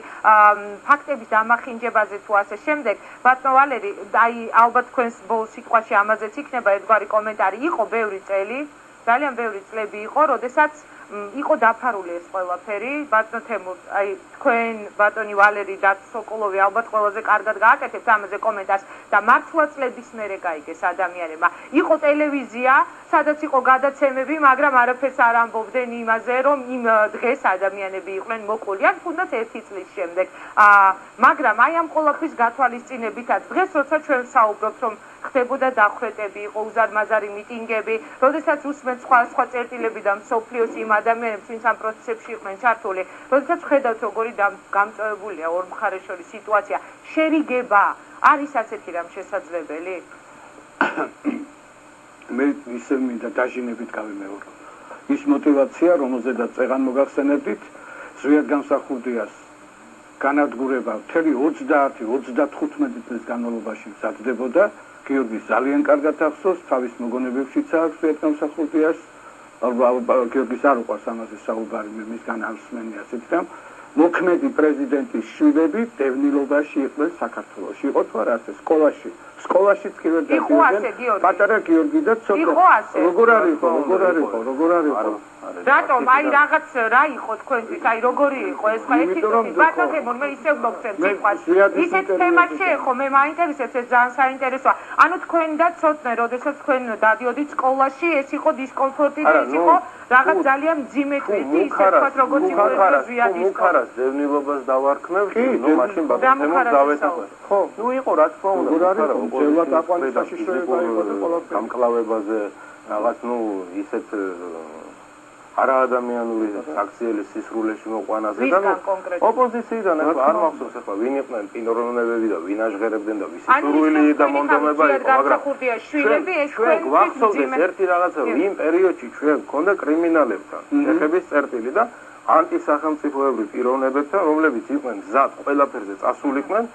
ფაქტების დამახინჯებაზე თუ ასე შემდეგ. ბატონო ვალერი, აი ალბათ თქვენს ბოლოს სიტყვაში ამაზეც იქნება ერთგვარი კომენტარი. იყო ბევრი წელი, ძალიან ბევრი წლები იყო, როდესაც იყო დაფარული ეს ყველაფერი. ბატონო თემურ, აი თქვენ ბატონი ვალერი და სოკოლოვი ალბათ ყველაზე კარგად გააკეთებთ ამაზე კომენტარს და მართლა წლების მერე გაიგეს ადამიანებმა. იყო ტელევიზია, სადაც იყო გადაცემები, მაგრამ არაფერს არ ამბობდნენ იმაზე, რომ იმ დღეს ადამიანები იყვნენ მოკლული, ან თუნდაც 1 წლის შემდეგ. მაგრამ აი ამ ყველაფრის გათვალისწინებითაც დღეს როცა ჩვენ საუბრობთ, რომ ხდებოდა დახვრეტები, იყო უზარმაზარი მიტინგები, როდესაც უსმენთ სხვა წერტილები და მსოფლიოს იმ ადამიანებს, ვინც ამ პროცესებში იყვნენ ჩართული, როდესაც ხედავთ როგორი გამწვევებულია ორ მხარეს შორის სიტუაცია, შერიგება არის ასეთი რამ შესაძლებელი? მე ისე მინდა დაჟინებით გავიმეორო. ის мотиваცია, რომელზედაც წეღან მოგახსენებდით, ზვიად გამსახურდიას განადგურება მთელი 30-35 წლის განმავლობაში მზადდებოდა. გიორგის ძალიან კარგად ახსოვს, თავის მოგონებებშიც აქვს ზვიად გამსახურდიას. გიორგის არ უყვარს ამაზე საუბარი, მე მისგან არ ვსმენი ასეთ რამ. მოქმედი პრეზიდენტის შვილები დევნილობაში იყვნენ საქართველოში. იყო თუ არა ასე სკოლაშიც კი ვერ დადიოდნენ. პატარა გიორგი და ცოტა. როგორ არ იყო? რატომ? აი რაღაც რა იყო თქვენთვის? აი როგორი იყო ეს ხა ერთი ბატონო მე ისევ მოგწევ სიტყვას. ისეთ თემას შეეხო მე მაინტერესებს ეს ძალიან საინტერესოა. ანუ თქვენ და ცოტნე, როდესაც თქვენ დადიოდით სკოლაში, ეს იყო დისკომფორტი და ეს იყო რაღაც ძალიან მძიმე თვისი, ისე თქვათ როგორც იყო ზვიადის მუხარას დევნილობას დავარქმევ, ნუ მაშინ ბატონო დავეთახე. ხო, ნუ იყო რა თქმა უნდა. ჯერლად აყვანისაში შეიძლება იყოს ყველაფერი. გამკლავებაზე რაღაც ნუ ისეთ არაადამიანური აქციელი სისრულეში მოყვანაზე და ოპოზიციიდან ახლა არ მახსოვს ახლა ვინ იყვნენ პინორონებები და ვინ აჟღერებდნენ და ვისი სურვილი და მონდომება იყო, მაგრამ ჩვენ გვახსოვს ერთი რაღაცა, იმ პერიოდში ჩვენ გქონდა კრიმინალებთან შეხების წერტილი და ანტისახელმწიფოებრივ პიროვნებებთან, რომლებიც იყვნენ მზად ყველაფერზე წასულიყვნენ,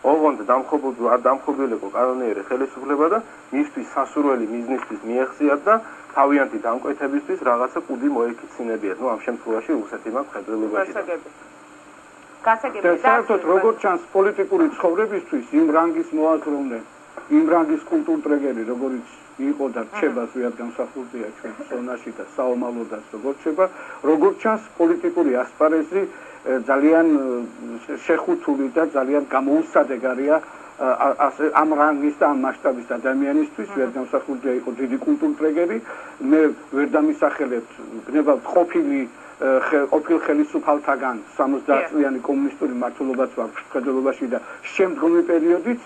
ოღონდ დამხობილიყო კანონიერი ხელისუფლება და მისთვის სასურველი მიზნისთვის მიეხსიათ და თავიანთი დამკვეთებისთვის რაღაცა კუდი მოეკიცინებიათ. ნუ ამ შემთხვევაში რუსეთი მაქვს ხედველობაში. და საერთოდ როგორც ჩანს პოლიტიკური ცხოვრებისთვის იმ რანგის მოაქროვნე, იმ რანგის კულტურტრეგერი, როგორც იყო და რჩება ზვიად გამსახურდია ჩვენ ზონაში და საომალოდაც როგორც რჩება, როგორც ჩანს პოლიტიკური ასპარეზი ძალიან შეხუთული და ძალიან გამოუსადეგარია ამ რანგის და ამ მასშტაბის ადამიანისთვის. ზვიად გამსახურდია იყო დიდი კულტურტრეგერი. მე ვერ დამისახელებთ გნებავთ ყოფილ ხელისუფალთაგან 70 წლიანი კომუნისტური მმართველობაც აქვს მხედველობაში და შემდგომი პერიოდიც,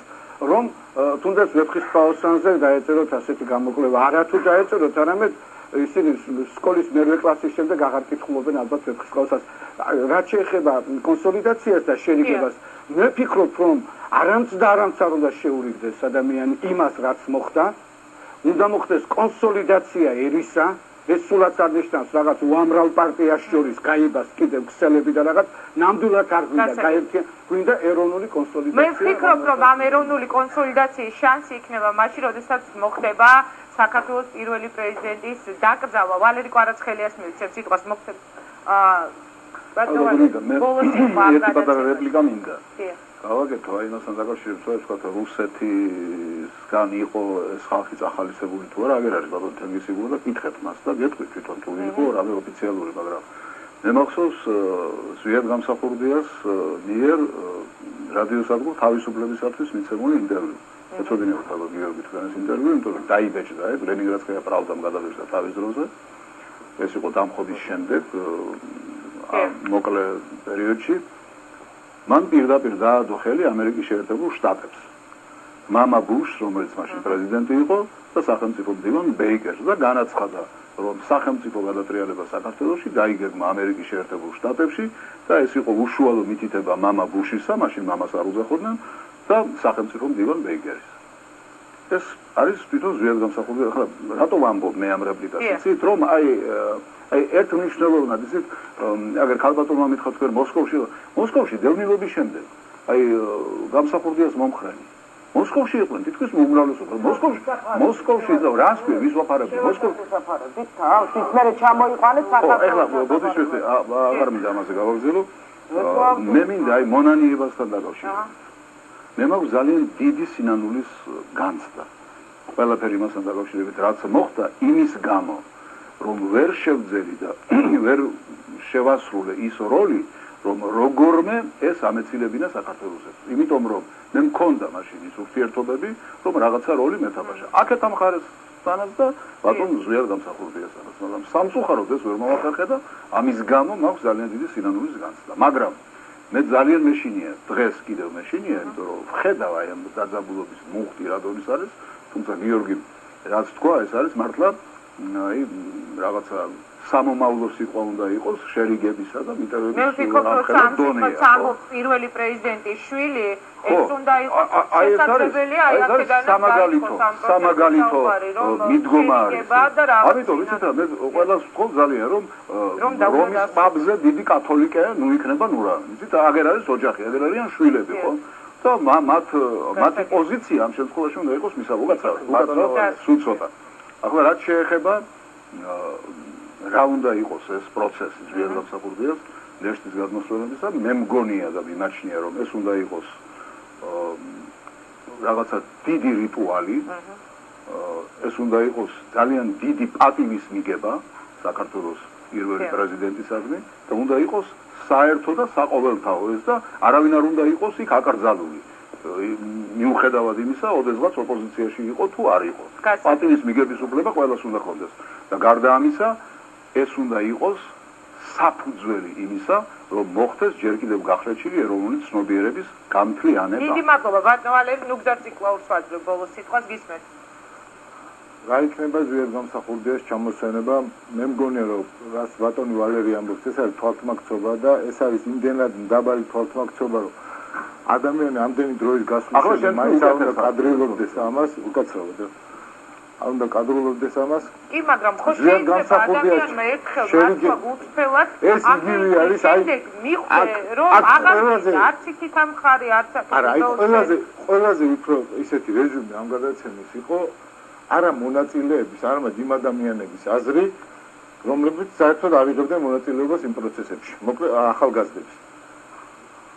რომ თუნდაც ვეფხისტყაოსანზე დაეწეროთ ასეთი გამოკვლევა. არათუ დაეწეროთ, არამედ ისინი სკოლის მერვე კლასის შემდეგ აღარ კითხულობენ ალბათ ვეფხისტყაოსანს. რაც შეეხება კონსოლიდაციას და შერიგებას, მე ვფიქრობ, რომ არამც და არამც არ უნდა შეურიგდეს ადამიანი იმას, რაც მოხდა. უნდა მოხდეს კონსოლიდაცია ერისა, ეს სულაც არ ნიშნავს რაღაც უამრავ პარტიას შორის გაიბას კიდევ ქსელები და რაღაც ნამდვილად არ გვინდა გაერთიანება, გვინდა ეროვნული კონსოლიდაცია. მე ვფიქრობ, რომ ამ ეროვნული კონსოლიდაციის შანსი იქნება მაშინ, როდესაც მოხდება საქართველოს პირველი პრეზიდენტის დაკრძალვა. ვალერი კვარაცხელიას მივიცემ სიტყვას მოხდება ერთი პატარა რეპლიკა მინდა. გავაკეთო აი მასთან დაკავშირებით, ვთქვათ, რუსეთისგან იყო ეს ხალხი წახალისებული თუ არა, აღარ არის ბატონო თენგისიბური და კითხეთ მას და გეტყვით თვითონ თუ იყო რამე ოფიციალური, მაგრამ მე მახსოვს ზვიად გამსახურდიას მიერ რადიოსადგურ თავისუფლებისათვის მიცემული ინტერვიუ. ეცოდინებთ ალბათ გიორგი თქვენს ინტერვიუ, იმიტომ რომ დაიბეჭდა ეს ლენინგრადსკაია პრავდამ გადაბეჭდა თავის დროზე. ეს იყო დამხობის შემდეგ მოკლე პერიოდში. მან პირდაპირ დაადო ხელი ამერიკის შეერთებულ შტატებს. მამა ბუშს, რომელიც მაშინ პრეზიდენტი იყო, და სახელმწიფო მდივან ბეიკერს და განაცხადა, რომ სახელმწიფო გადატრიალება საქართველოში გაიგებმა ამერიკის შეერთებულ შტატებში და ეს იყო უშუალო მითითება მამა ბუშისა, მაშინ მამას არ უძახოდნენ და სახელმწიფო მდივან ბეიკერის. ეს არის თვითონ ზვიად გამსახურდია. ახლა რატო ვამბობ მე ამ რეპლიკას? იცით, რომ აი ერთ მნიშვნელოვნად ისეთ აგერ ქალბატონმა მითხრათ თქვენ მოსკოვში დევნილობის შემდეგ აი გამსახურდიას მომხრენი მოსკოვში იყვნენ თითქოს უმრავლესობა მოსკოვში რას ქვია ვის ვაფარებთ მოსკოვში ვაფარებთ ის მერე ჩამოიყვანეთ საქართველოს ეხლა ბოდიშვილი აღარ მინდა ამაზე გავაგზავნო მე მინდა აი მონანიებასთან დაკავშირებით მე მაქვს ძალიან დიდი სინანულის განცდა ყველაფერი მასთან დაკავშირებით რაც მოხდა იმის გამო რომ ვერ შევძელი და ვერ შევასრულე ის როლი, რომ როგორმე ეს ამეცილებინა საქართველოსებს. იმიტომ რომ მე მქონდა მაშინ ის ურთიერთობები, რომ რაღაცა როლი მეთამაშა. აქეთ ამ ხარეს სანაც და ბატონ ზვიად გამსახურდია სანაც, მაგრამ სამწუხაროდ ეს ვერ მოვახერხე და ამის გამო მაქვს ძალიან დიდი სინანულის განცდა. მაგრამ მე ძალიან მეშინია, დღეს კიდევ მეშინია, იმიტომ რომ ვხედავ აი ამ დაძაბულობის მუხტი რადონის არის თუმცა გიორგი რაც თქვა ეს არის მართლა აი რაღაცა სამომავლო სიტყვა უნდა იყოს შერიგებისა და ინტერვიუების მე ვფიქრობ რომ სამოს პირველი პრეზიდენტის შვილი ეს უნდა იყოს შესაძლებელი აი აქედან სამაგალითო მიდგომა არის ამიტომ იცით რა მე ყველას ვთქვა ძალიან რომ რომის პაბზე დიდი კათოლიკე ნუ იქნება ნურა იცით აგერ არის ოჯახი აგერ არიან შვილები ხო და მათი პოზიცია ამ შემთხვევაში უნდა იყოს მისაღებად სულ ცოტა ახლა რაც შეეხება რა უნდა იყოს ეს პროცესი ძლიერ გამსახურდიას ნეშტის გადმოსვენებისა მე მგონია და მიმაჩნია რომ ეს უნდა იყოს რაღაცა დიდი რიტუალი ეს უნდა იყოს ძალიან დიდი პატივის მიგება საქართველოს პირველი პრეზიდენტისადმი და უნდა იყოს საერთო და საყოველთაო ეს და არავინ არ უნდა იყოს იქ აკრძალული მიუხედავად იმისა, ოდესღაც ოპოზიციაში იყო თუ არ იყო. პატივის მიგების უფლება ყველას უნდა ჰქონდეს და გარდა ამისა ეს უნდა იყოს საფუძველი იმისა, რომ მოხდეს ჯერ კიდევ გახლეჩილი ეროვნული ცნობიერების გამთლიანება. დიდი მადლობა ბატონო ვალერი, ნუ გძარციკლაურს ვაძლევ ბოლოს სიტყვას გისმენთ. რა იქნება ძლიერ გამსახურდიას ჩამოსვენება? მე მგონია რომ რაც ბატონი ვალერი ამბობს, ეს არის თვალთმაქცობა და ეს არის იმდენად დაბალი თვალთმაქცობა, რომ ადამიანი ამდენი დროის გასვლის მაინც არ უნდა კადრულობდეს ამას, უკაცრავად. არ უნდა კადრულობდეს ამას. კი, მაგრამ ხო შეიძლება ადამიანმა ერთხელ გულწრფელად ეს იგივე არის, აი მიხვდე რომ არც იქით ამ ხარი, არც არა, აი ყველაზე უფრო ისეთი რეჟიმი ამ გადაცემის იყო არა მონაწილეების, არამედ იმ ადამიანების აზრი, რომლებიც საერთოდ არ იღებდნენ მონაწილეობას იმ პროცესებში. მოკლედ ახალგაზრდებს.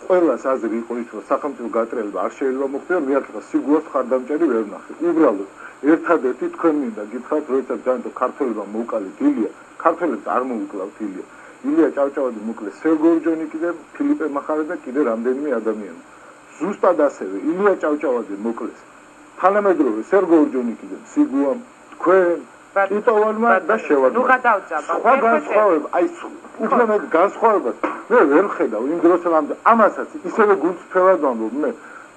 ყველას აზრი იყო ის, რომ სახელმწიფო გაწევრება არ შეიძლება მოხდეს, მე ახლა სიგუას ხარდამჭერი ვერ ვნახე. უბრალოდ ერთადერთი თქვენ მინდა გითხრათ, როდესაც განთო ქართველებმა მოუკლეს ილია, ქართველებს არ მოუკლავთ ილია. ილია ჭავჭავაძე მოკლეს, სერგო ორჯონიკი და ფილიპე მახარე და კიდე რამდენიმე ადამიანი. ზუსტად ასევე ილია ჭავჭავაძე მოკლეს. თანამედროვე სერგო ორჯონიკი და სიგუამ თქვენ იტოვანმა და შევარდნა. ნუ გადავწაბა. სხვა განსხვავება, აი უფრო მეტ განსხვავებას მე ვერ ხედავ იმ დროსამდე ამასაც ისევე გულწრფელად ვამბობ მე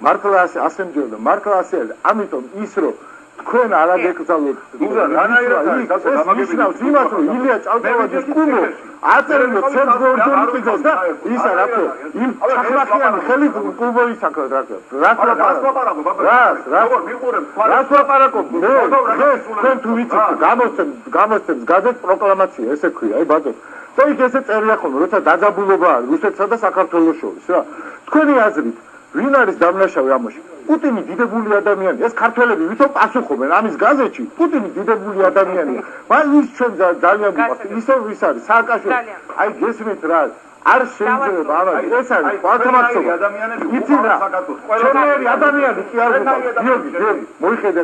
მართლა ასე მჯერდა მართლა ასე არის ამიტომ ის რომ თქვენ არ აგეკრძალოთ უზა რანაირად არის ასე გამაგებინებს იმას რომ ილია ჭავჭავაძის კუმო აწერილო სერგო ორჯონიკიძეს და ისა რა თქო იმ ჩახლახიანი ხელი კუმო ისაკრად რა ლაპარაკობ მე თქვენ თუ ვიცით გამოსცემს გაზეთ პროკლამაცია ესე ქვია აი ბატონო და იქ ესე წერია ხოლმე როცა დაძაბულობა არის რუსეთსა და საქართველოს შორის რა თქვენი აზრით ვინ არის დამნაშავე ამაში პუტინი დიდებული ადამიანია ეს ქართველები ვითომ პასუხობენ ამის გაზეთში პუტინი დიდებული ადამიანია მაგრამ ის ჩვენ ძალიან გვიყვარს ისე ვის არის სააკაშვილი აი გესმით რა არ შეიძლება არა ეს არის თვალთამაქცობა იცი რა ჩვენი ადამიანი კი არ გვიყვარს გიორგი მოიხედა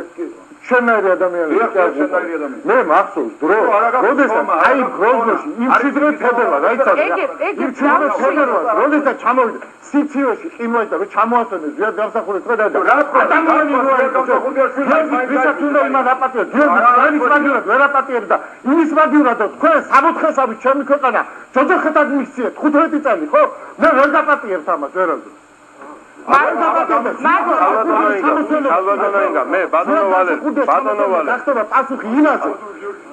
შენაირი ადამიანები კი არ გვიყვარს მე მახსოვს დრო როდესაც აი გროზნოში იმ შიდრე თებერვალ რაიცად იმ შიდრე თებერვალ როდესაც ჩამოვიდა სიცივეში ყინვაში და რომ ჩამოასვენეს ზიად გამსახურდიას და ადამიანი რო არის ვისაც უნდა იმას აპატიოს გიორგი მაგივრად ვერ აპატიერდა იმის მაგივრად თქვენ სამოთხესავით ჩემი ქვეყანა ჯოჯოხეთად მისციეთ 15 წელი ხო მე ვერ გაპატიერთ ამას ვერაზე მე ბატონო ვალერი გახდება პასუხი იმაზე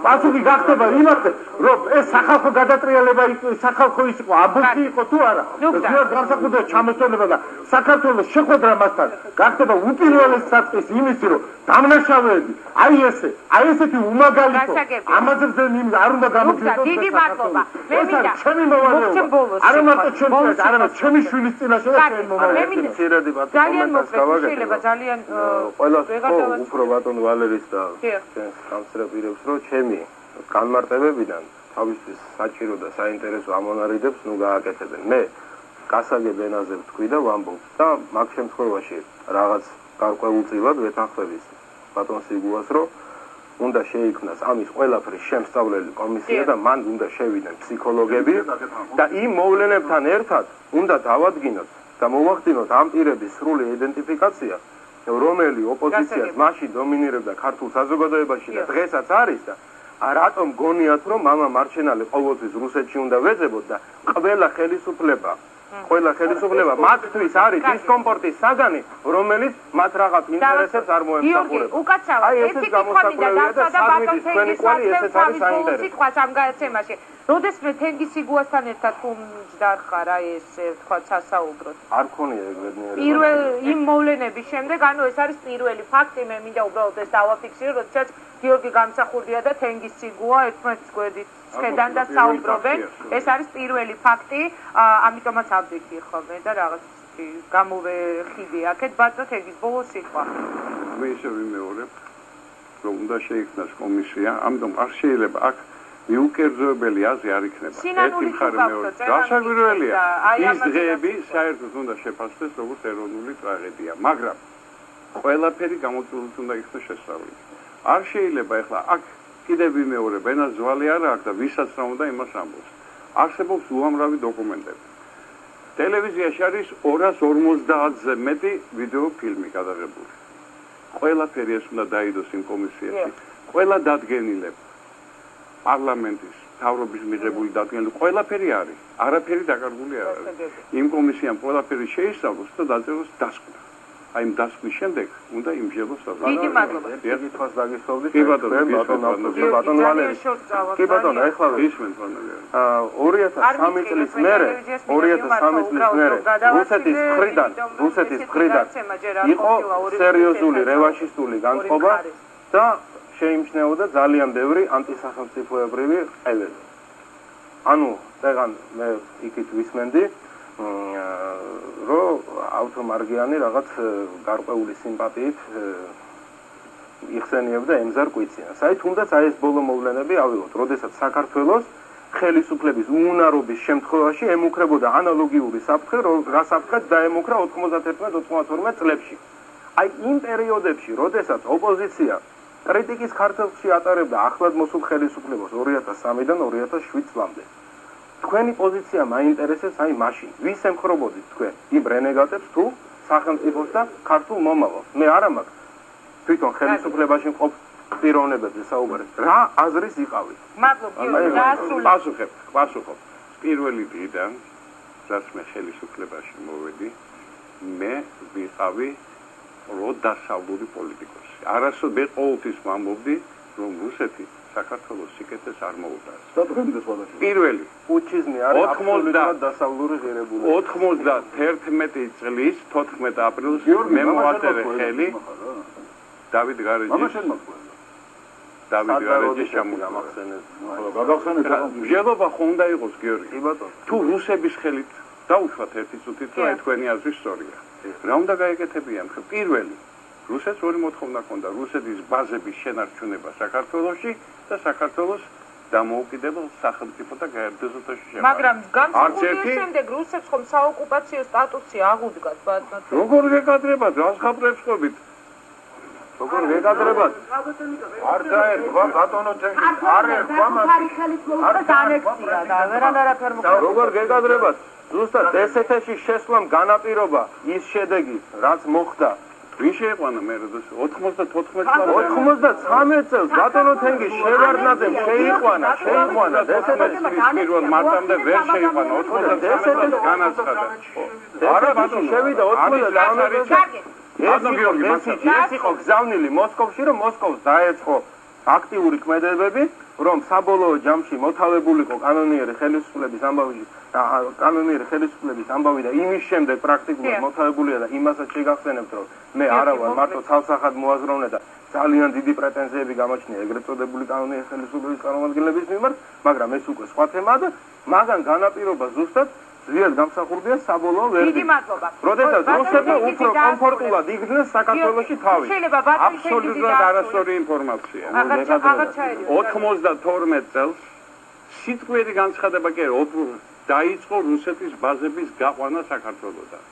პასუხი გახდება იმაზე რომ ეს სახალხო გადატრიალება იყო სახალხო ის იყო აბუსი იყო თუ არა ზოგადად განსაკუთრებით ჩამოსვენება და საქართველოს შეხვედრა მასთან გახდება უპირველეს საწყისი იმისი რომ დამნაშავეები აი ესეთი უმაგალითო ამაზე ზემ არ უნდა გამოგიდგოს დიდი მადლობა მე მინდა ჩემი მოვალეობა არა მარტო ჩემი არამედ ჩემი შვილის წინაშე და ჩემი მოვალეობა ძალიან მოკლედ შეიძლება ძალიან ყველას უფრო ბატონ ვალერის და ჩვენს გამსწრებირებს რომ ჩემი განმარტებებიდან თავისთვის საჭირო და საინტერესო ამონარიდებს ნუ გააკეთებენ მე გასაგებ ენაზე ვთქვი და ვამბობ და მაგ შემთხვევაში რაღაც გარკვეულწილად ვეთანხმების ბატონ სიგუას რომ უნდა შეიქმნას ამის ყველაფრის შემსწავლელი კომისია და მან უნდა შევიდნენ ფსიქოლოგები და იმ მოვლენებთან ერთად უნდა დავადგინოთ და მოვახდინოთ ამ პირების სრული იდენტიფიკაცია რომელი ოპოზიციას მაშინ დომინირებდა ქართულ საზოგადოებაში და დღესაც არის და რატომ გონიათ რომ მამა მარჩენალი ყოველთვის რუსეთში უნდა ვეძებოთ და ყველა ხელისუფლება ყველა ხელისუფლება მათთვის არის ის კომფორტის საგანი, რომელიც მათ რაღაც ინტერესებს არ მოემსახურება. უკაცრავად, ერთი კითხვა მინდა დავსვა და ბატონ თენგისმაცემ სიტყვას ამ გადაცემაში. როდესმე თენგისიგუასთან ერთად თუ მჯდარ ხარ აი ეს თქვა სასაუბროთ. არ ქონია ეგრედნიერი. პირველ იმ მოვლენების შემდეგ, ანუ ეს არის პირველი ფაქტი, მე მინდა უბრალოდ ეს დავაფიქსირო, როდესაც გიორგი გამსახურდია და თენგისიგუა ერთმანეთის გვერდით ხედან და საუბრობენ. ეს არის პირველი ფაქტი, ამიტომაც ავდიქი ხოლმე და რაღაც გამოვეხიდი აქეთ ბატონ თენგის ბოლო სიტყვა. მე ისე ვიმეორებ, რომ უნდა შეიქმნას კომისია, ამიტომ არ შეიძლება აქ მიუკერძოებელი აზრი არ იქნება. ერთი მხარე მეორე. გასაკვირველია, ის დღეები საერთოდ უნდა შეფასდეს როგორც ეროვნული ტრაგედია, მაგრამ ყველაფერი გამოწვეულით უნდა იქნას შესწავლილი. არ შეიძლება ახლა აქ კიდევ ვიმეორებ, ენას ძვალი არ აქვს და ვისაც რა უნდა იმას ამბობს. არსებობს უამრავი დოკუმენტები. ტელევიზიაში არის 250-ზე მეტი ვიდეო ფილმი გადაღებული. ყველაფერი ეს უნდა დაიდოს იმ კომისიაში. ყველა დადგენილება პარლამენტის თავრობის მიღებული დადგენილება ყველაფერი არის. არაფერი დაკარგული არ არის. იმ კომისიამ ყველაფერი შეისწავლოს და დაწეროს დასკვნა. აი იმ დასკვნის შემდეგ უნდა იმჟელოს საზღვარი. დიდი მადლობა. ერთი თვას დაგისწრებდით. კი ბატონო, ბატონ ვალერი. კი ბატონო, ეხლა ისმენთ ბატონო. 2003 წლის მერე, 2003 წლის მერე რუსეთის მხრიდან იყო სერიოზული რევანშისტული განწყობა და შეიმჩნეოდა ძალიან ბევრი ანტისახელმწიფოებრივი ყევები. ანუ წეგან მე იქით ვისმენდი რომ ავთომარგიანი რაღაც გარკვეული სიმპათიით იხსენიებდა ემზარ კვიციანს. აი თუნდაც აი ეს ბოლო მოვლენები ავიღოთ, როდესაც საქართველოს ხელისუფლების უუნარობის შემთხვევაში ემუქრებოდა ანალოგიური საფრთხე, რა საფრთხეც დაემუქრა 91-92 წლებში. აი იმ პერიოდებში, როდესაც ოპოზიცია კრიტიკის ქარწელში ატარებდა ახლად მოსულ ხელისუფლებას 2003-დან 2007 წლამდე. თქვენი პოზიცია მაინტერესებს აი მაშინ. ვის ემხრობოდით თქვენ? იმ რენეგატებს თუ სახელმწიფოს და ქართულ მომავალს? მე არა მაქვს თვითონ ხელისუფლებაში მყოფ პიროვნებებზე საუბარი. რა აზრის იყავით? მადლობა, დაასრულე. პასუხობ. პირველი დღიდან, რაც მე ხელისუფლებაში მოვედი, მე ვიყავი როდასავლური პოლიტიკოსი. არასოდეს მე ყოველთვის ვამბობდი, რომ რუსეთი საქართველოს სიკეთეს არ მოუტანს. პირველი უჩიზმი არის აბსოლუტურად დასავლური ღირებულება. 91 წლის 14 აპრილს მე მოვაწერე ხელი დავით გარეჯის ჩამოყალიბებას. მჟელობა ხო უნდა იყოს გიორგი? თუ რუსების ხელით დაუშვათ ერთი წუთით რა თქვენი აზრის სწორია. რა უნდა გაეკეთებიან? პირველი რუსეთს ორი მოთხოვნა ჰქონდა რუსეთის ბაზების შენარჩუნება საქართველოში და საქართველოს დამოუკიდებელ სახელმწიფო და გაერთიანებაში შევა. მაგრამ განსაკუთრებით შემდეგ რუსეთს ხომ საოკუპაციო სტატუსი აღუდგათ ბატონო. როგორ გეკადრებათ? რას ხაპრებსხობით? როგორ გეკადრებათ? არ დაერქვა ბატონო თენგის. არ ერქვა მას. ანექსია და ვერანაირ როგორ გეკადრებათ? ზუსტად DST-ში შესვლამ განაპირობა ის შედეგი, რაც მოხდა. ვინ შეიყვანა მე როდესაც 93 წელს ბატონო თენგის შევარდნაძემ შეიყვანა პირველ მარტამდე ვერ შეიყვანა 93 წელს განაცხადა. არა ბატონო შევიდა 93 წელს. ეს იყო გზავნილი მოსკოვში, რომ მოსკოვს დაეწყო აქტიური ქმედებები, რომ საბოლოო ჯამში მოთავებულიყო კანონიერი ხელისუფლების ამბავი და იმის შემდეგ პრაქტიკულად მოთავებულია და იმასაც შეგახსენებთ, რომ მე არა ვარ მარტო ცალსახად მოაზროვნე და ძალიან დიდი პრეტენზიები გამაჩნია ეგრეთ წოდებული კანონიერი ხელისუფლების წარმომადგენლების მიმართ, მაგრამ ეს უკვე სხვა თემაა და მაგან განაპირობა ზუსტად ზვიად გამსახურდია საბოლოო ვერდიქტი. დიდი მადლობა. როდესაც რუსებმა უფრო კომფორტულად იგრძნეს საქართველოში თავი. აბსოლუტურად არასწორი ინფორმაცია. 92 წელს სიტყვიერი განცხადება კი არა, დაიწყო რუსეთის ბაზების გაყვანა საქართველოსთან.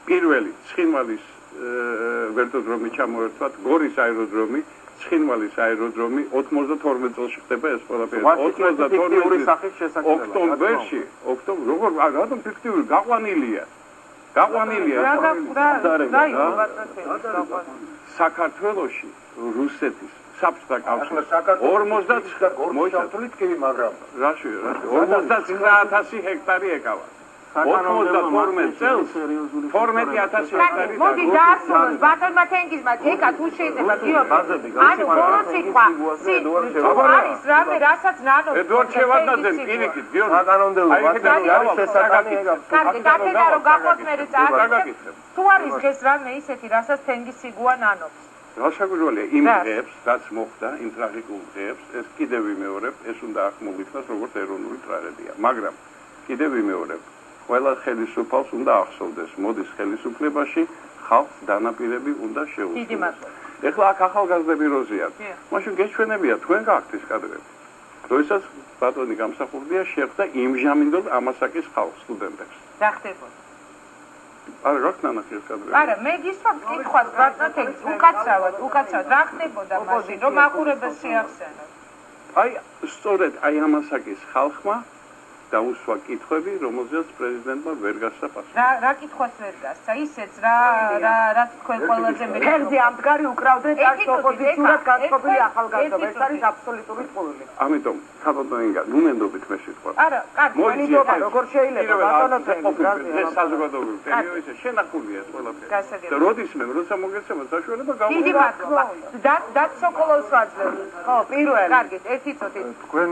პირველი ცხინვალის ვერტოდრომი ჩამოერთვათ, გორის აეროდრომი, ცხინვალის აეროდრომი 92 წელს ხდება ეს ყველაფერი. 92 ოქტომბერში, როგორ რატომ ფიქტიური გაყვანილია? საქართველოში რუსეთის საბჭოთა კავშირი 49 კი, მაგრამ 49000 ჰექტარი ეკავა. 92 წელს 12000 ჰექტარი. მოდი დაასრულოს ბატონმა თენგიზმა ეკა თუ შეიძლება გიორგი. ანუ ბოლო სიტყვა არის რამე რასაც ნანო. ედვარდ შევარდნაძემ პირიქით გიორგი. საკანონმდებლო ვაჭრები არის შესაძლებელი. კარგი, დაგედა რომ გაყოთ მე წაგაკეთებ. თუ არის ეს რამე ისეთი რასაც თენგიზ სიგუა ნანობს. გასაგვირვალია იმ დღეებს, რაც მოხდა, იმ ტრაგიკულ დღეებს, ეს კიდევ ვიმეორებ, ეს უნდა აღმოგვიქნას როგორც ეროვნული ტრაგედია. მაგრამ კიდევ ვიმეორებ, ყველა ხელისუფალს უნდა ახსოვდეს, მოდის ხელისუფლებაში, ხალხს დანაპირები უნდა შეუწყოს. დიდი მადლობა. ეხლა აქ ახალგაზრდები როზიათ. მაშინ გეჩვენებია თქვენ გაქვთ ეს კადრები. როდესაც ბატონი გამსახურდია შეხვდა იმჟამინდელ ამასაკის ხალხს, სტუდენტებს. რა ხდებოდა? არა, რა ქნანახი ეს კადრები? არა, მე გისვამ კითხვას ბატონო თენგიზ, უკაცრავად, რა ხდებოდა მაშინ, რომ მაყურებელს შეახსენოთ? აი, სწორედ აი ამასაკის ხალხმა დაუსვა კითხვები, რომელზეც პრეზიდენტმა ვერ გასცა პასუხი. რა კითხვას ვერ გასცა? ისეც რა თქვენ ყველაზე მეტი. ფერზე ამდგარი უკრავდნენ წარს ოპოზიციურად განწყობილი ახალგაზრდობა. ეს არის აბსოლუტური წყურვილი. ამიტომ საბატონო ნუმენდობით მე სიტყვა. არა, კარგი, მოდიდობა როგორ შეიძლება ბატონო ეს საზოგადოებრივი პერიოდში შენახულია ეს ყველაფერი. და როდისმე როცა მოგეცემა საშუალება დიდი მადლობა. და სოკოლოვს ვაძლევთ. ხო, პირველი. კარგი, ერთი წუთი. თქვენ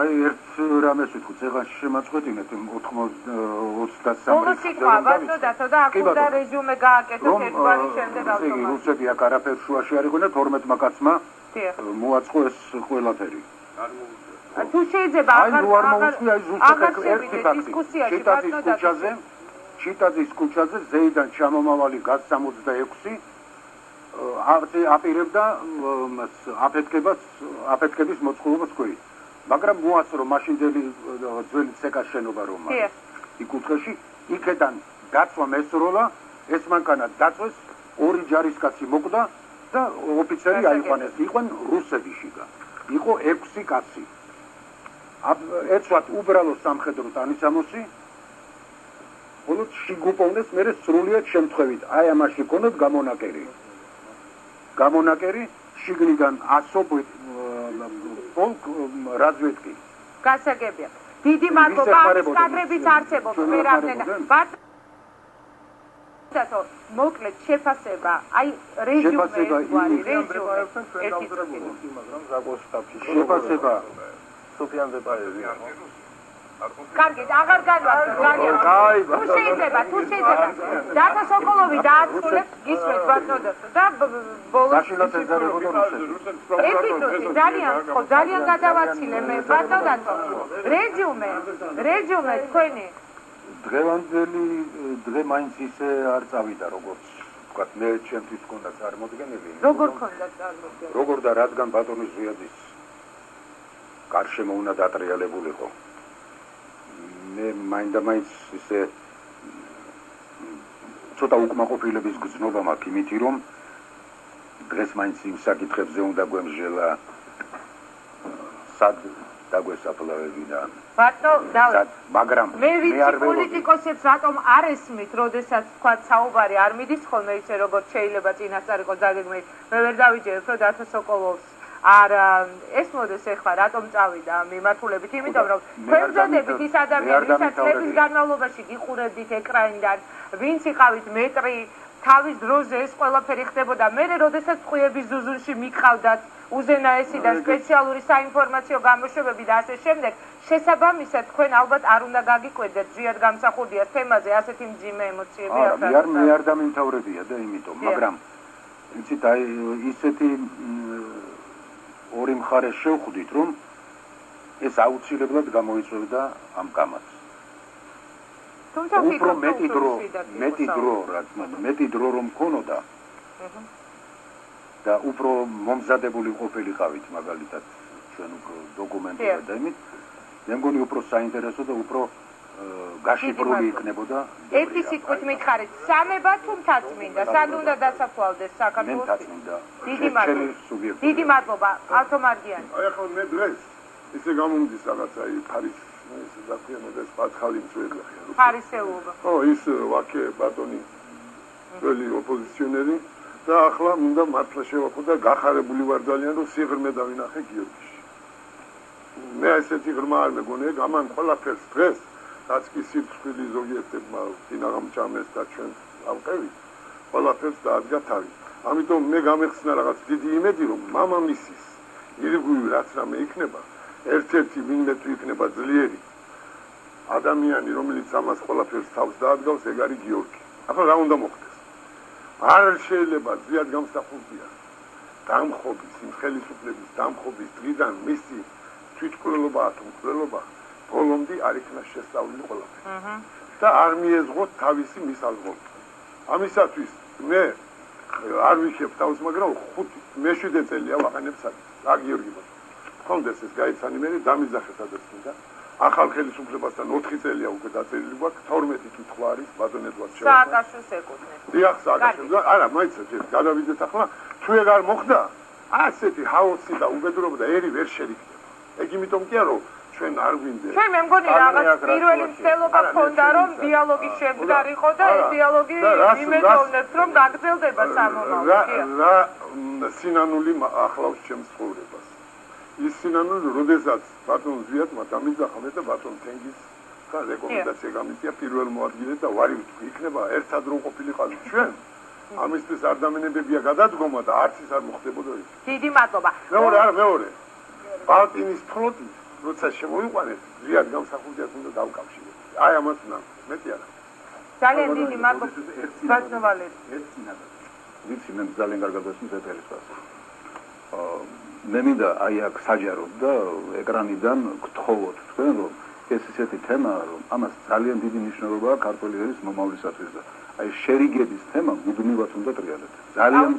აი ერთ რამეს ვიტყვით, ეხლა შემაწყვეტინეთ 23 ბოლო სიტყვა ბატონო დათო და აქ უნდა რეზიუმე გააკეთოთ ერთგვარი შემდეგ ავტომატურად. რუსები აქ არაფერს შუაში არ იყვნენ 12 კაცმა მოაწყო ეს ყველაფერი. თუ შეიძლება ჩიტაძის ქუჩაზე ზეიდან ჩამომავალი გაზ 66 აპირებდა აფეთქების მოწყობას ქვით. მაგრამ მოასწრო მაშინდელი ძველი ცეკას შენობა რომ არის. იქ უცხოში იქიდან დაწვა მესროლა ეს მანქანა დაწვეს, ორი ჯარისკაცი მოკვდა და ოფიცერი აიყვანეს. იყვნენ რუსები შიგა. იყო 6 კაცი. ეცვათ უბრალო სამხედრო ტანისამოსი. ხოლო შიგუპოვნეს მერე სრულიად შემთხვევით. აი ამაში ქონოთ გამონაკერი შიგნიდან ასობ პოლკ რაზვედკი. გასაგებია. დიდი მადლობა ამის კადრებიც არსებობს მე რამდენი. ბატონო მოკლედ შეფასება, აი რეზიუმე შეფასება სოფიან ბეპაევი. კარგი, აღარ განვაგრძო ძალიან. თუ შეიძლება. დათო სოკოლოვი დაასრულებს, გისმენთ ბატონო და ბოლოს დაშილოთ ეძებოდა რუსეთს. ძალიან გადავაცილე მე ბატონო დათო. რეზიუმე თქვენი. დღევანდელი დღე მაინც ისე არ წავიდა როგორც ვთქვათ, მე ჩემთვის მქონდა წარმოდგენილი. როგორ მქონდა წარმოდგენილი? როგორ და რადგან ბატონი ზვიადის გარშემო უნდა დატრიალებულიყო. მე მაინდა-მაინც ისე ცოტა უკმაყოფილების გრძნობა მაქვს იმითი რომ დღეს მაინც იმ საკითხებზე უნდა გვემსჯელა სად დაგვესაფლავებიდან მაგრამ მე ვიცი პოლიტიკოსებს რატომ არ ესმით როდესაც თქვა საუბარი არ მიდის ხოლმე ისე როგორც შეიძლება წინასწარ იყოს დაგეგმეთ მე ვერ დავიჯერებ რომ დათო სოკოლოვს არა ეს მოდეს ეხლა რატომ წავიდა მიმართულებით იმიტომ რომ თქვენდებით ის ადამიანი ვისაც წლების განმავლობაში გიყურებდით ეკრანიდან ვინც იყავით მეტრი თავის დროზე ეს ყველაფერი ხდებოდა მე როდესაც წყვიების ზუზურში მიყავდათ უზენაესი და სპეციალური საინფორმაციო გამოშვებები და ასე შემდეგ შესაბამისად თქვენ ალბათ არ უნდა გაგიკვირდეთ ზიად გამსახურდია თემაზე ასეთი მძიმე ემოციები აქვს მე არ დამიმთავრებია და იმიტომ მაგრამ იცით აი ისეთი ორი მხარე შევხვდით რომ ეს აუცილებლად გამოიწვევდა ამ კამათს უფრო მეტი დრო რომ ქონოდა და უფრო მომზადებული ყოფილიყავით მაგალითად ჩვენ დოკუმენტებად და იმით მე მგონი უფრო საინტერესო და უფრო გაშიფრული იქნებოდა ერთი სიტყვით მითხარით სამება თუ მთაწმინდა სად უნდა დასაფლავდეს საქართველოს დიდი მადლობა ავტომარგიანი აი ახლა მე დღეს ისე გამომდის რაღაცა ფარის ეს დაფიამოდეს პაცხალი წვედა ფარისეულობა ო ის ვაკე ბატონი ველი ოპოზიციონერი და ახლა მინდა მართლა შევახო და გახარებული ვარ ძალიან რომ სიღრმე დავინახე გიორგიში მე ესეთი ღრმა არ მეგონია გამან ყველაფერს დღეს რაც კი სიცხილი ზოგიერთებმა წინაღამჭამეს და ჩვენ ავყევით, ყველაფერს დაადგა თავი. ამიტომ მე გამეხსნა რაღაც დიდი იმედი, რომ მამამისის ირგვლივ რაც რამე იქნება, ერთ-ერთი ვინმე თუ იქნება ძლიერი ადამიანი, რომელიც ამას ყველაფერს თავს დაადგავს, ეგ არის გიორგი. ახლა რა უნდა მოხდეს? არ შეიძლება ზიად გამსახურდია დამხობის, იმ ხელისუფლების დამხობის დღიდან მისი თვითმკვლელობა თუ მკვლელობა ბოლომდე არ იქნა შესწავლილი ყველაფერი. და არ მიეზღოთ თავისი მისაზღვრება. ამისათვის მე არ ვიქებ თავს, მაგრამ მე-7 წელია ვაყენებ საკითხს. რა გიორგი ბატონო. ხონდეს ეს გაიცანი მე დამიზახე სადაც მინდა. ახალ ხელისუფლებასთან 4 წელია უკვე დაწერილი გვაქვს, 12 კითხვა არის ბატონ ედვარდ შევარდნაძე. სააკაშოს ეკუთვნით. დიახ, სააკაშოს. არა, მაიცა ჯერ გადავიდეთ ახლა. თუ ეგ არ მოხდა, ასეთი ჰაოსი და უბედურობა და ერი ვერ შერიგდება. ეგ იმიტომ კი არა, რომ ჩვენ არ გვინდა. ჩვენ მე მგონი რაღაც პირველი მცდელობა ქონდა, რომ დიალოგი შემდგარიყო და ეს დიალოგი იმედოვნებთ, რომ გაგრძელდება სამომავლოდ. რა სინანული ახლავს ჩემს ცხოვრებას. ის სინანული, როდესაც ბატონ ზვიათმა დამიძახა მე და ბატონ თენგის და რეკომენდაცია გამიწია პირველ მოადგილედ და ვარი ვთქვი, იქნება ერთად რომ ყოფილიყავით ჩვენ. ამისთვის არ დამენებებია გადადგომა და არც ის არ მოხდებოდა ის. დიდი მადლობა. მეორე. ბალტინის ფლოტი, როცა შემოიყვანეს, ზვიად გამსახურდიას უნდა დავკავშიროთ. აი ამას უნდა, მეტი არა. ძალიან დიდი მადლობა. ბატონვალეთ. ვიცი, მე ძალიან კარგად ვესმის ეთერის ფასი. მე მინდა აი აქ საჯაროდ და ეკრანიდან გთხოვოთ თქვენ, რომ ეს ისეთი თემა, რომ ამას ძალიან დიდი მნიშვნელობა აქვს ქართული ერის მომავლისათვის და აი შერიგების თემა მუდმივად უნდა ტრიალდეს. ძალიან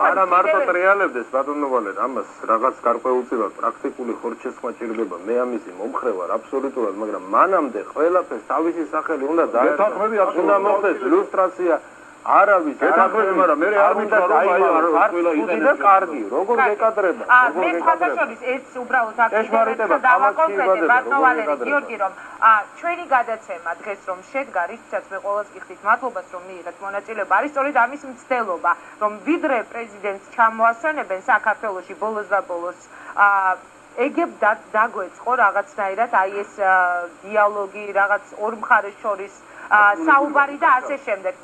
არა მარტო ტრიალებდეს ბატონოვალეთ, ამას რაღაც გარკვეულწილად პრაქტიკული ხორჩესხმა ჭირდება. მე ამისი მომხრე ვარ აბსოლუტურად, მაგრამ მანამდე ყველაფერს თავისი სახელი უნდა დაერქვა. უნდა მოხდეს ილუსტრაცია. არავის გეთანხმები, მაგრამ მე არ მინდა და კარგი, როგორ გეკადრება? მე ხათაშორის ეს უბრალოდ აქ დავაკონკრეტე ბატონვალერი გიორგი, რომ ჩვენი გადაცემა დღეს რომ შედგა, რითაც მე ყოველს გიხდით მადლობას რომ მიიღეთ მონაწილეობა, არის სწორედ ამის მცდელობა, რომ ვიდრე პრეზიდენტს ჩამოასვენებენ საქართველოში ბოლოს და ბოლოს ეგებ დაგვეწყო რაღაცნაირად აი ეს დიალოგი, რაღაც ორ მხარეს შორის საუბარი და ასე შემდეგ.